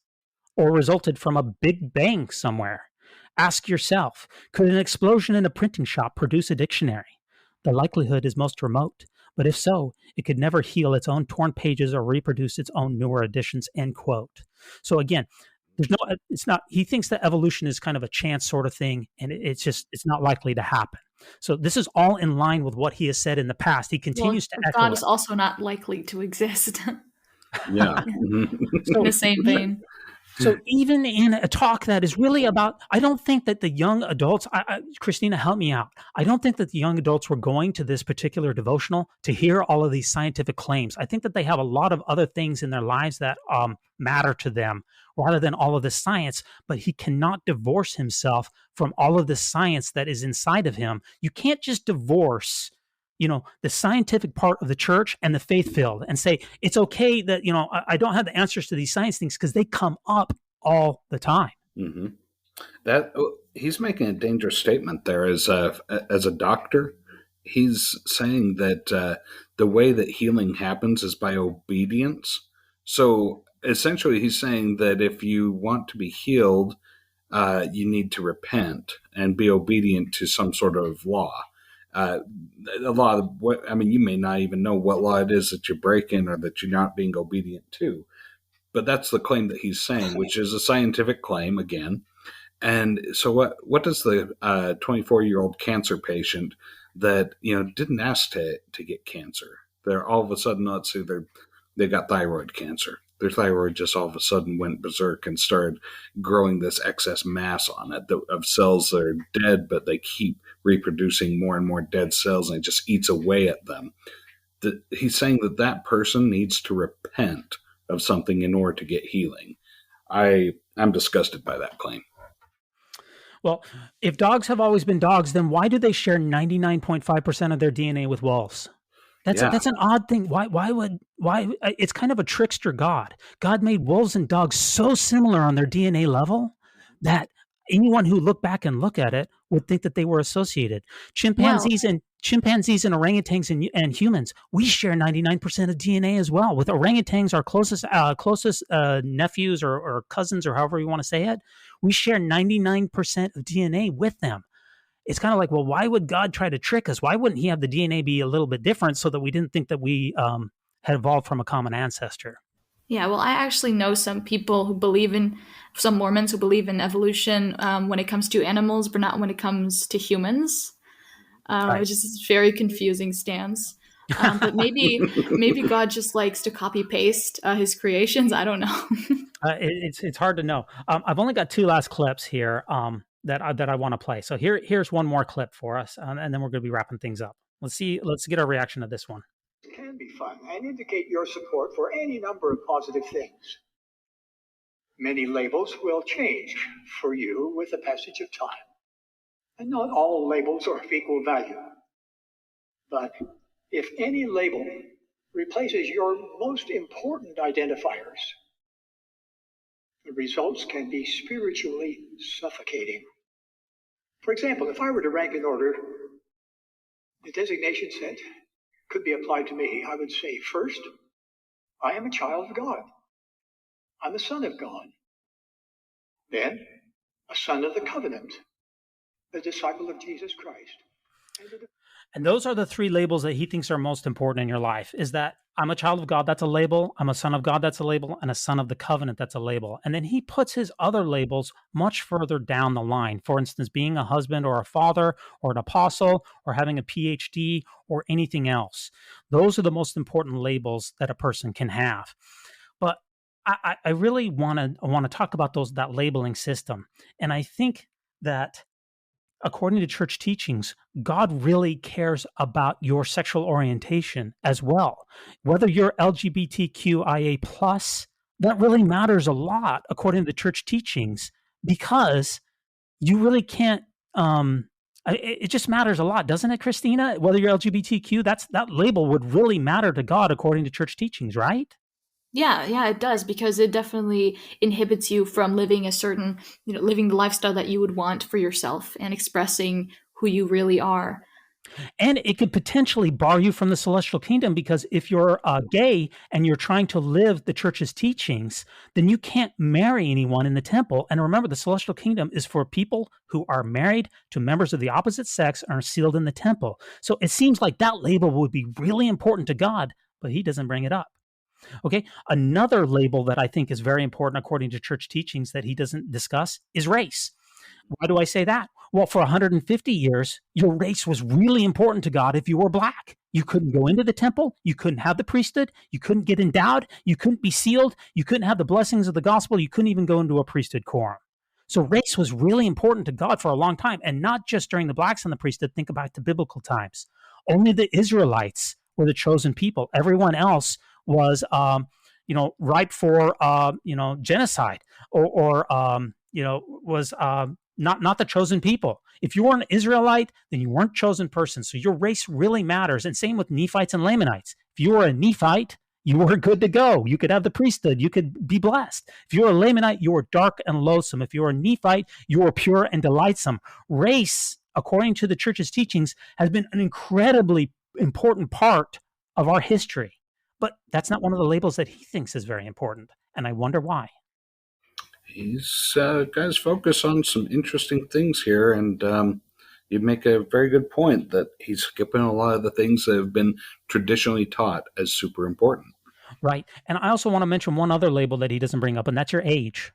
or resulted from a big bang somewhere. Ask yourself, could an explosion in a printing shop produce a dictionary? The likelihood is most remote, but if so, it could never heal its own torn pages or reproduce its own newer editions," end quote. So again, he thinks that evolution is kind of a chance sort of thing, and it's not likely to happen. So this is all in line with what he has said in the past. He continues to echo God is also not likely to exist. Yeah. In the same vein. So even in a talk that is really about, I don't think that the young adults, Christina, help me out. I don't think that the young adults were going to this particular devotional to hear all of these scientific claims. I think that they have a lot of other things in their lives that matter to them rather than all of the science, but he cannot divorce himself from all of the science that is inside of him. You can't just divorce the scientific part of the church and the faith field and say, it's okay that, I don't have the answers to these science things, because they come up all the time. Mm-hmm. That he's making a dangerous statement there as a doctor. He's saying that the way that healing happens is by obedience. So essentially he's saying that if you want to be healed, you need to repent and be obedient to some sort of law. A lot of you may not even know what law it is that you're breaking or that you're not being obedient to, but that's the claim that he's saying, which is a scientific claim again. And so what does the 24-year-old cancer patient that didn't ask to get cancer? They're all of a sudden, let's say they got thyroid cancer. Their thyroid just all of a sudden went berserk and started growing this excess mass on it of cells that are dead, but they keep reproducing more and more dead cells, and it just eats away at them. He's saying that person needs to repent of something in order to get healing. I'm disgusted by that claim. Well, if dogs have always been dogs, then why do they share 99.5% of their DNA with wolves? That's an odd thing. Why? It's kind of a trickster God. God made wolves and dogs so similar on their DNA level that anyone who looked back and look at it would think that they were associated. Chimpanzees and orangutans and humans, we share 99% of DNA as well. With orangutans, our closest nephews or cousins, or however you want to say it, we share 99% of DNA with them. It's kind of like, well, why would God try to trick us? Why wouldn't he have the DNA be a little bit different so that we didn't think that we had evolved from a common ancestor? Yeah, well, I actually know some Mormons who believe in evolution when it comes to animals, but not when it comes to humans, which is a very confusing stance. But maybe God just likes to copy paste his creations. I don't know. It's hard to know. I've only got two last clips here that I want to play. So here's one more clip for us, and then we're going to be wrapping things up. Let's get our reaction to this one. Can be be fun and indicate your support for any number of positive things. Many labels will change for you with the passage of time, and not all labels are of equal value. But if any label replaces your most important identifiers, the results can be spiritually suffocating. For example, if I were to rank in order the designations that could be applied to me, I would say, first, I am a child of God. I'm a son of God. Then, a son of the covenant, a disciple of Jesus Christ. And those are the three labels that he thinks are most important in your life, is that I'm a child of God, that's a label. I'm a son of God, that's a label. And a son of the covenant, that's a label. And then he puts his other labels much further down the line. For instance, being a husband or a father or an apostle or having a PhD or anything else. Those are the most important labels that a person can have. But I really want to talk about that labeling system. And I think that according to church teachings, God really cares about your sexual orientation as well. Whether you're LGBTQIA+, that really matters a lot according to the church teachings, because you really can't, it just matters a lot, doesn't it, Christina? Whether you're LGBTQ, that label would really matter to God according to church teachings, right? Yeah, it does, because it definitely inhibits you from living a certain, living the lifestyle that you would want for yourself and expressing who you really are. And it could potentially bar you from the celestial kingdom, because if you're gay and you're trying to live the church's teachings, then you can't marry anyone in the temple. And remember, the celestial kingdom is for people who are married to members of the opposite sex and are sealed in the temple. So it seems like that label would be really important to God, but he doesn't bring it up. Okay, another label that I think is very important according to church teachings that he doesn't discuss is race. Why do I say that? Well, for 150 years, your race was really important to God if you were black. You couldn't go into the temple. You couldn't have the priesthood. You couldn't get endowed. You couldn't be sealed. You couldn't have the blessings of the gospel. You couldn't even go into a priesthood quorum. So race was really important to God for a long time, and not just during the blacks in the priesthood. Think about the biblical times. Only the Israelites were the chosen people. Everyone else was, ripe for, genocide or was not the chosen people. If you were an Israelite, then you weren't chosen person. So your race really matters. And same with Nephites and Lamanites. If you were a Nephite, you were good to go. You could have the priesthood. You could be blessed. If you were a Lamanite, you were dark and loathsome. If you were a Nephite, you were pure and delightsome. Race, according to the church's teachings, has been an incredibly important part of our history. But that's not one of the labels that he thinks is very important. And I wonder why. He's guys focus on some interesting things here, and you make a very good point that he's skipping a lot of the things that have been traditionally taught as super important. Right. And I also want to mention one other label that he doesn't bring up, and that's your age.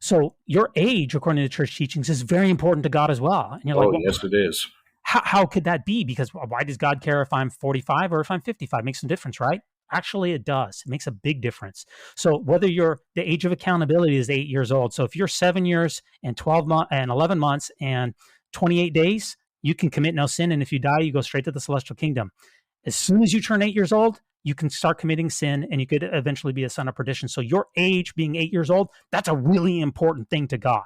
So your age, according to the church teachings, is very important to God as well. And you're like, well, yes, it is. How could that be? Because why does God care if I'm 45 or if I'm 55? It makes no difference, right? Actually, it does. It makes a big difference. So whether the age of accountability is 8 years old. So if you're 7 years and 12 months and 11 months and 28 days, you can commit no sin. And if you die, you go straight to the celestial kingdom. As soon as you turn 8 years old, you can start committing sin and you could eventually be a son of perdition. So your age being 8 years old, that's a really important thing to God.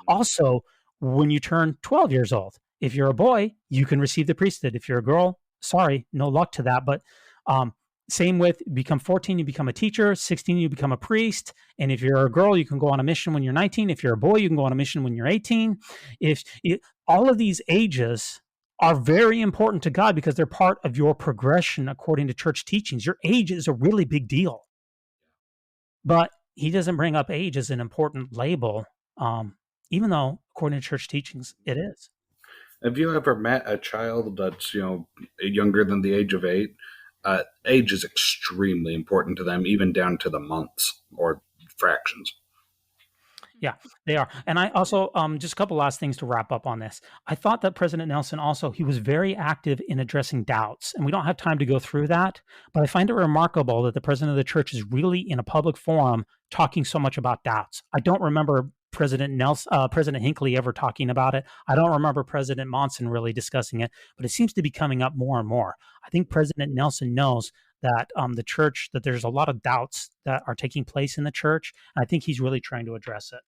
Also, when you turn 12 years old, if you're a boy, you can receive the priesthood. If you're a girl, sorry, no luck to that. But same with become 14, you become a teacher. 16, you become a priest. And if you're a girl, you can go on a mission when you're 19. If you're a boy, you can go on a mission when you're 18. All of these ages are very important to God because they're part of your progression according to church teachings. Your age is a really big deal. But he doesn't bring up age as an important label, even though according to church teachings, it is. Have you ever met a child that's, younger than the age of 8? Age is extremely important to them, even down to the months or fractions. Yeah, they are. And I also, just a couple last things to wrap up on this. I thought that President Nelson also, he was very active in addressing doubts. And we don't have time to go through that, but I find it remarkable that the president of the church is really in a public forum talking so much about doubts. I don't remember President Hinckley ever talking about it. I don't remember President Monson really discussing it, but it seems to be coming up more and more. I think President Nelson knows that the church, that there's a lot of doubts that are taking place in the church. And I think he's really trying to address it.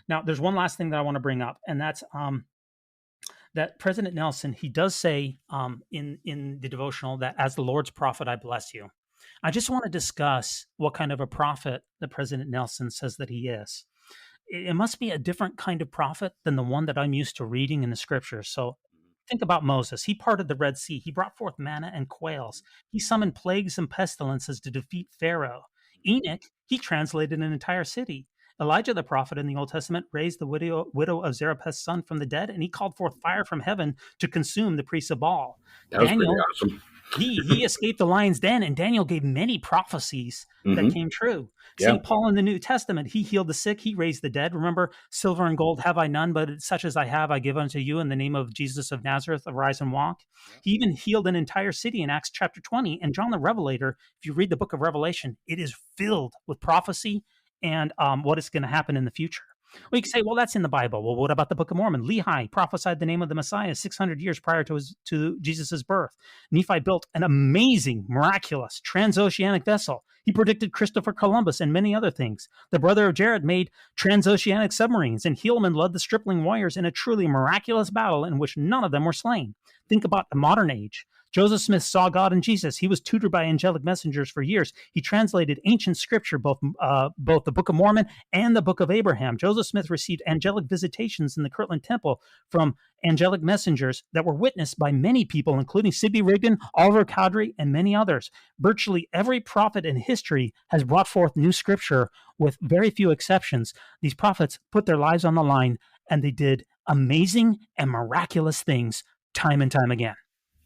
Now, there's one last thing that I want to bring up, and that's that President Nelson, he does say in the devotional that as the Lord's prophet, I bless you. I just want to discuss what kind of a prophet that President Nelson says that he is. It must be a different kind of prophet than the one that I'm used to reading in the scriptures. So think about Moses. He parted the Red Sea. He brought forth manna and quails. He summoned plagues and pestilences to defeat Pharaoh. Enoch, he translated an entire city. Elijah the prophet in the Old Testament raised the widow of Zarephath's son from the dead, and he called forth fire from heaven to consume the priests of Baal. That was Daniel, pretty awesome. he escaped the lion's den, and Daniel gave many prophecies that came true. Yeah. St. Paul in the New Testament, he healed the sick, he raised the dead. Remember, silver and gold have I none, but such as I have I give unto you in the name of Jesus of Nazareth, arise and walk. He even healed an entire city in Acts chapter 20. And John the Revelator, if you read the book of Revelation, it is filled with prophecy and what is going to happen in the future. Well, you can say, well, that's in the Bible. Well, what about the Book of Mormon? Lehi prophesied the name of the Messiah 600 years prior to Jesus' birth. Nephi built an amazing, miraculous transoceanic vessel. He predicted Christopher Columbus and many other things. The brother of Jared made transoceanic submarines, and Helaman led the stripling warriors in a truly miraculous battle in which none of them were slain. Think about the modern age. Joseph Smith saw God in Jesus. He was tutored by angelic messengers for years. He translated ancient scripture, both the Book of Mormon and the Book of Abraham. Joseph Smith received angelic visitations in the Kirtland Temple from angelic messengers that were witnessed by many people, including Sidney Rigdon, Oliver Cowdery, and many others. Virtually every prophet in history has brought forth new scripture, with very few exceptions. These prophets put their lives on the line, and they did amazing and miraculous things time and time again.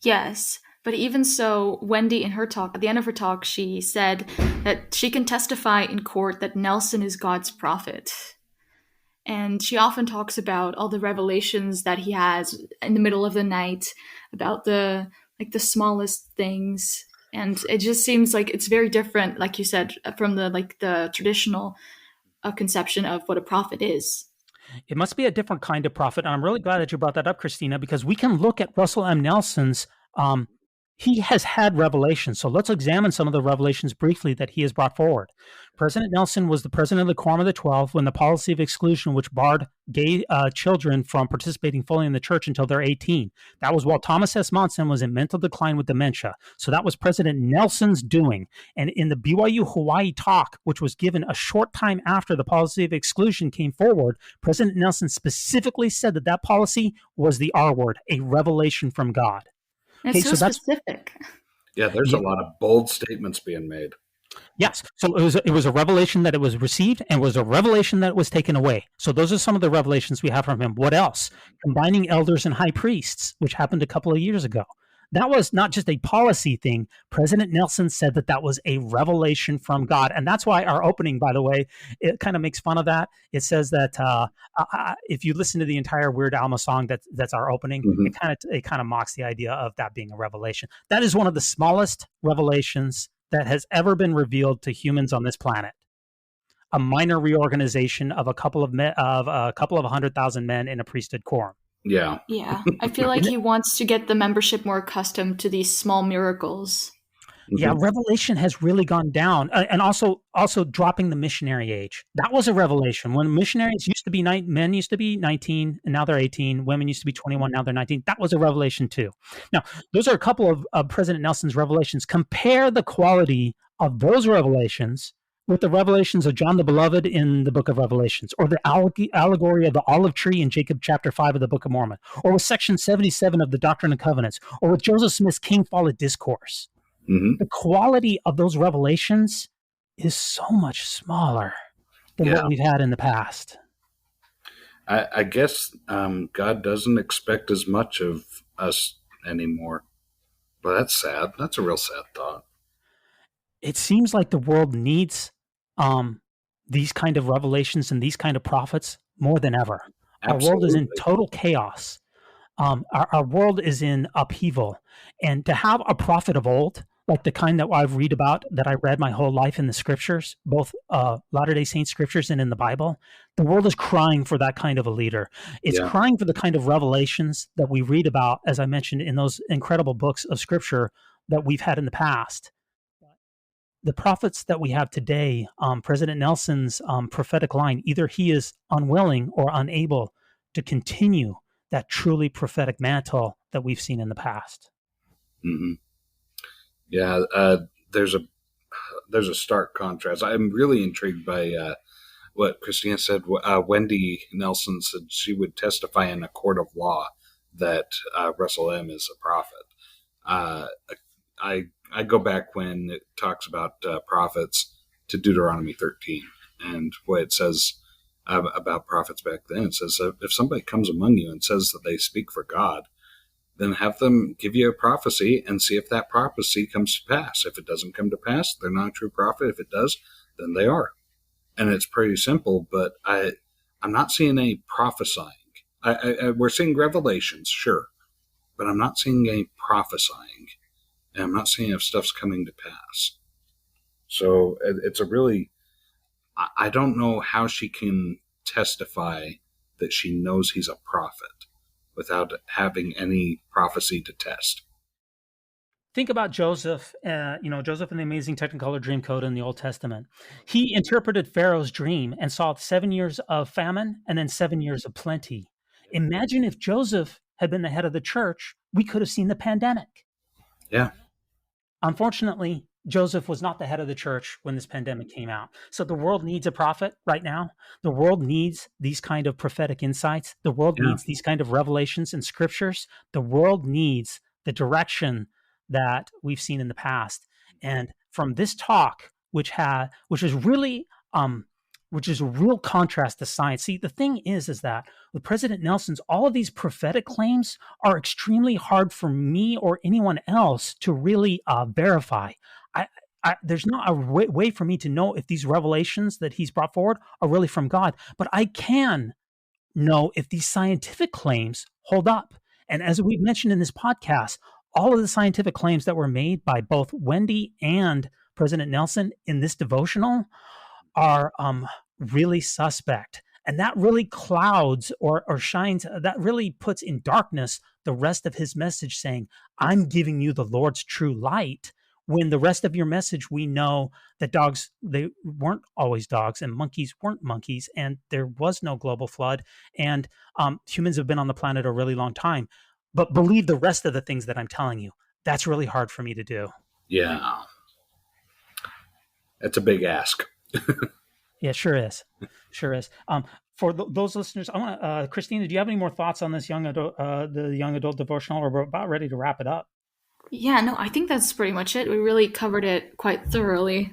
Yes, but even so, Wendy, in her talk, at the end of her talk, she said that she can testify in court that Nelson is God's prophet. And she often talks about all the revelations that he has in the middle of the night about the smallest things. And it just seems like it's very different, like you said, from the traditional conception of what a prophet is. It must be a different kind of prophet. And I'm really glad that you brought that up, Christina, because we can look at Russell M. Nelson's, he has had revelations. So let's examine some of the revelations briefly that he has brought forward. President Nelson was the president of the Quorum of the 12 when the policy of exclusion, which barred gay children from participating fully in the church until they're 18. That was while Thomas S. Monson was in mental decline with dementia. So that was President Nelson's doing. And in the BYU Hawaii talk, which was given a short time after the policy of exclusion came forward, President Nelson specifically said that that policy was the R word, a revelation from God. It's so specific. Yeah, there's a lot of bold statements being made. Yes. So it was a revelation that it was received, and was a revelation that it was taken away. So those are some of the revelations we have from him. What else? Combining elders and high priests, which happened a couple of years ago. That was not just a policy thing. President Nelson said that was a revelation from God. And that's why our opening, by the way, it kind of makes fun of that. It says that if you listen to the entire Weird Alma song, that's our opening, it kind of mocks the idea of that being a revelation. That is one of the smallest revelations that has ever been revealed to humans on this planet. A minor reorganization of a couple of 100,000 men in a priesthood quorum. Yeah. Yeah. I feel like he wants to get the membership more accustomed to these small miracles. Yeah, revelation has really gone down. And also dropping the missionary age. That was a revelation. When missionaries used to be, men used to be 19, and now they're 18. Women used to be 21, now they're 19. That was a revelation too. Now, those are a couple of President Nelson's revelations. Compare the quality of those revelations with the revelations of John the Beloved in the book of Revelations, or the allegory of the olive tree in Jacob chapter 5 of the Book of Mormon, or with section 77 of the Doctrine and Covenants, or with Joseph Smith's King Follett Discourse. The quality of those revelations is so much smaller than what we've had in the past. I guess God doesn't expect as much of us anymore. But that's sad. That's a real sad thought. It seems like the world needs these kind of revelations and these kind of prophets more than ever. Absolutely. Our world is in total chaos. Our world is in upheaval. And to have a prophet of old, like the kind that I've read about, that I read my whole life in the scriptures, both Latter-day Saint scriptures and in the Bible, the world is crying for that kind of a leader. It's crying for the kind of revelations that we read about, as I mentioned, in those incredible books of scripture, that we've had in the past. The prophets that we have today, President Nelson's prophetic line, either he is unwilling or unable to continue that truly prophetic mantle that we've seen in the past. Mm-hmm. Yeah, there's a stark contrast. I'm really intrigued by what Christina said. Wendy Nelson said she would testify in a court of law that Russell M. is a prophet. I go back when it talks about prophets to Deuteronomy 13 and what it says about prophets back then. It says if somebody comes among you and says that they speak for God, then have them give you a prophecy and see if that prophecy comes to pass. If it doesn't come to pass, they're not a true prophet. If it does, then they are. And it's pretty simple, but I'm not seeing any prophesying. We're seeing revelations, sure, but I'm not seeing any prophesying. And I'm not seeing if stuff's coming to pass. So it's a really, I don't know how she can testify that she knows he's a prophet without having any prophecy to test. Think about Joseph, Joseph in the amazing Technicolor Dreamcoat in the Old Testament. He interpreted Pharaoh's dream and saw 7 years of famine and then 7 years of plenty. Imagine if Joseph had been the head of the church, we could have seen the pandemic. Yeah. Unfortunately, Joseph was not the head of the church when this pandemic came out. So the world needs a prophet right now. The world needs these kind of prophetic insights. The world needs these kind of revelations in scriptures. The world needs the direction that we've seen in the past. And from this talk, which is really which is a real contrast to science. See, the thing is that with President Nelson's, all of these prophetic claims are extremely hard for me or anyone else to really verify. There's not a way for me to know if these revelations that he's brought forward are really from God, but I can know if these scientific claims hold up. And as we've mentioned in this podcast, all of the scientific claims that were made by both Wendy and President Nelson in this devotional are really suspect. And that really clouds or shines, that really puts in darkness the rest of his message saying, I'm giving you the Lord's true light. When the rest of your message, we know that dogs, they weren't always dogs and monkeys weren't monkeys, and there was no global flood, and humans have been on the planet a really long time. But believe the rest of the things that I'm telling you. That's really hard for me to do. Yeah. That's a big ask. Yeah, sure is. Sure is. For those listeners, I want Christina, do you have any more thoughts on this the young adult devotional? We're about ready to wrap it up. Yeah, no, I think that's pretty much it. We really covered it quite thoroughly.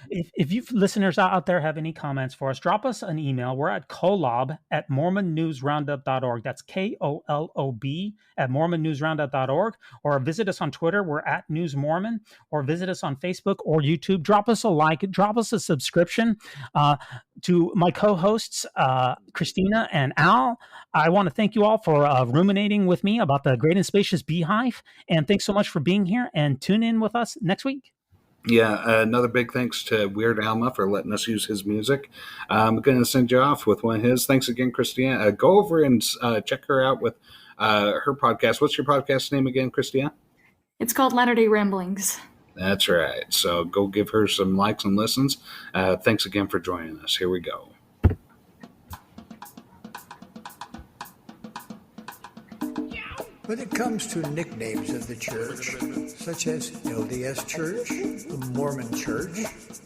If you listeners out there have any comments for us, drop us an email. We're at kolob@mormonnewsroundup.org. That's KOLOB @mormonnewsroundup.org. Or visit us on Twitter. We're at News Mormon. Or visit us on Facebook or YouTube. Drop us a like. Drop us a subscription. To my co-hosts, Christina and Al, I want to thank you all for ruminating with me about the Great and Spacious Beehive. And thanks so much for being here. And tune in with us next week. Yeah, another big thanks to Weird Alma for letting us use his music. I'm going to send you off with one of his. Thanks again, Christina. Go over and check her out with her podcast. What's your podcast name again, Christina? It's called Latter-day Ramblings. That's right. So go give her some likes and listens. Thanks again for joining us. Here we go. When it comes to nicknames of the church, such as LDS Church, the Mormon Church,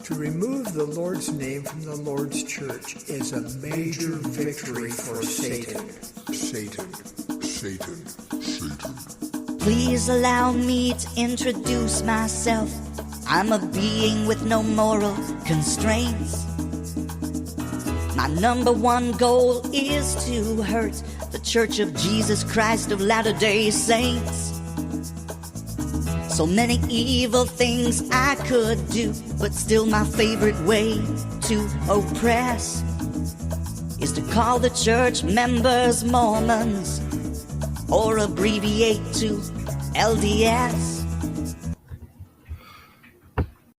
to remove the Lord's name from the Lord's church is a major victory for Satan. Satan. Please allow me to introduce myself. I'm a being with no moral constraints. My number one goal is to hurt the Church of Jesus Christ of Latter-day Saints. So many evil things I could do, but still my favorite way to oppress is to call the church members Mormons or abbreviate to LDS.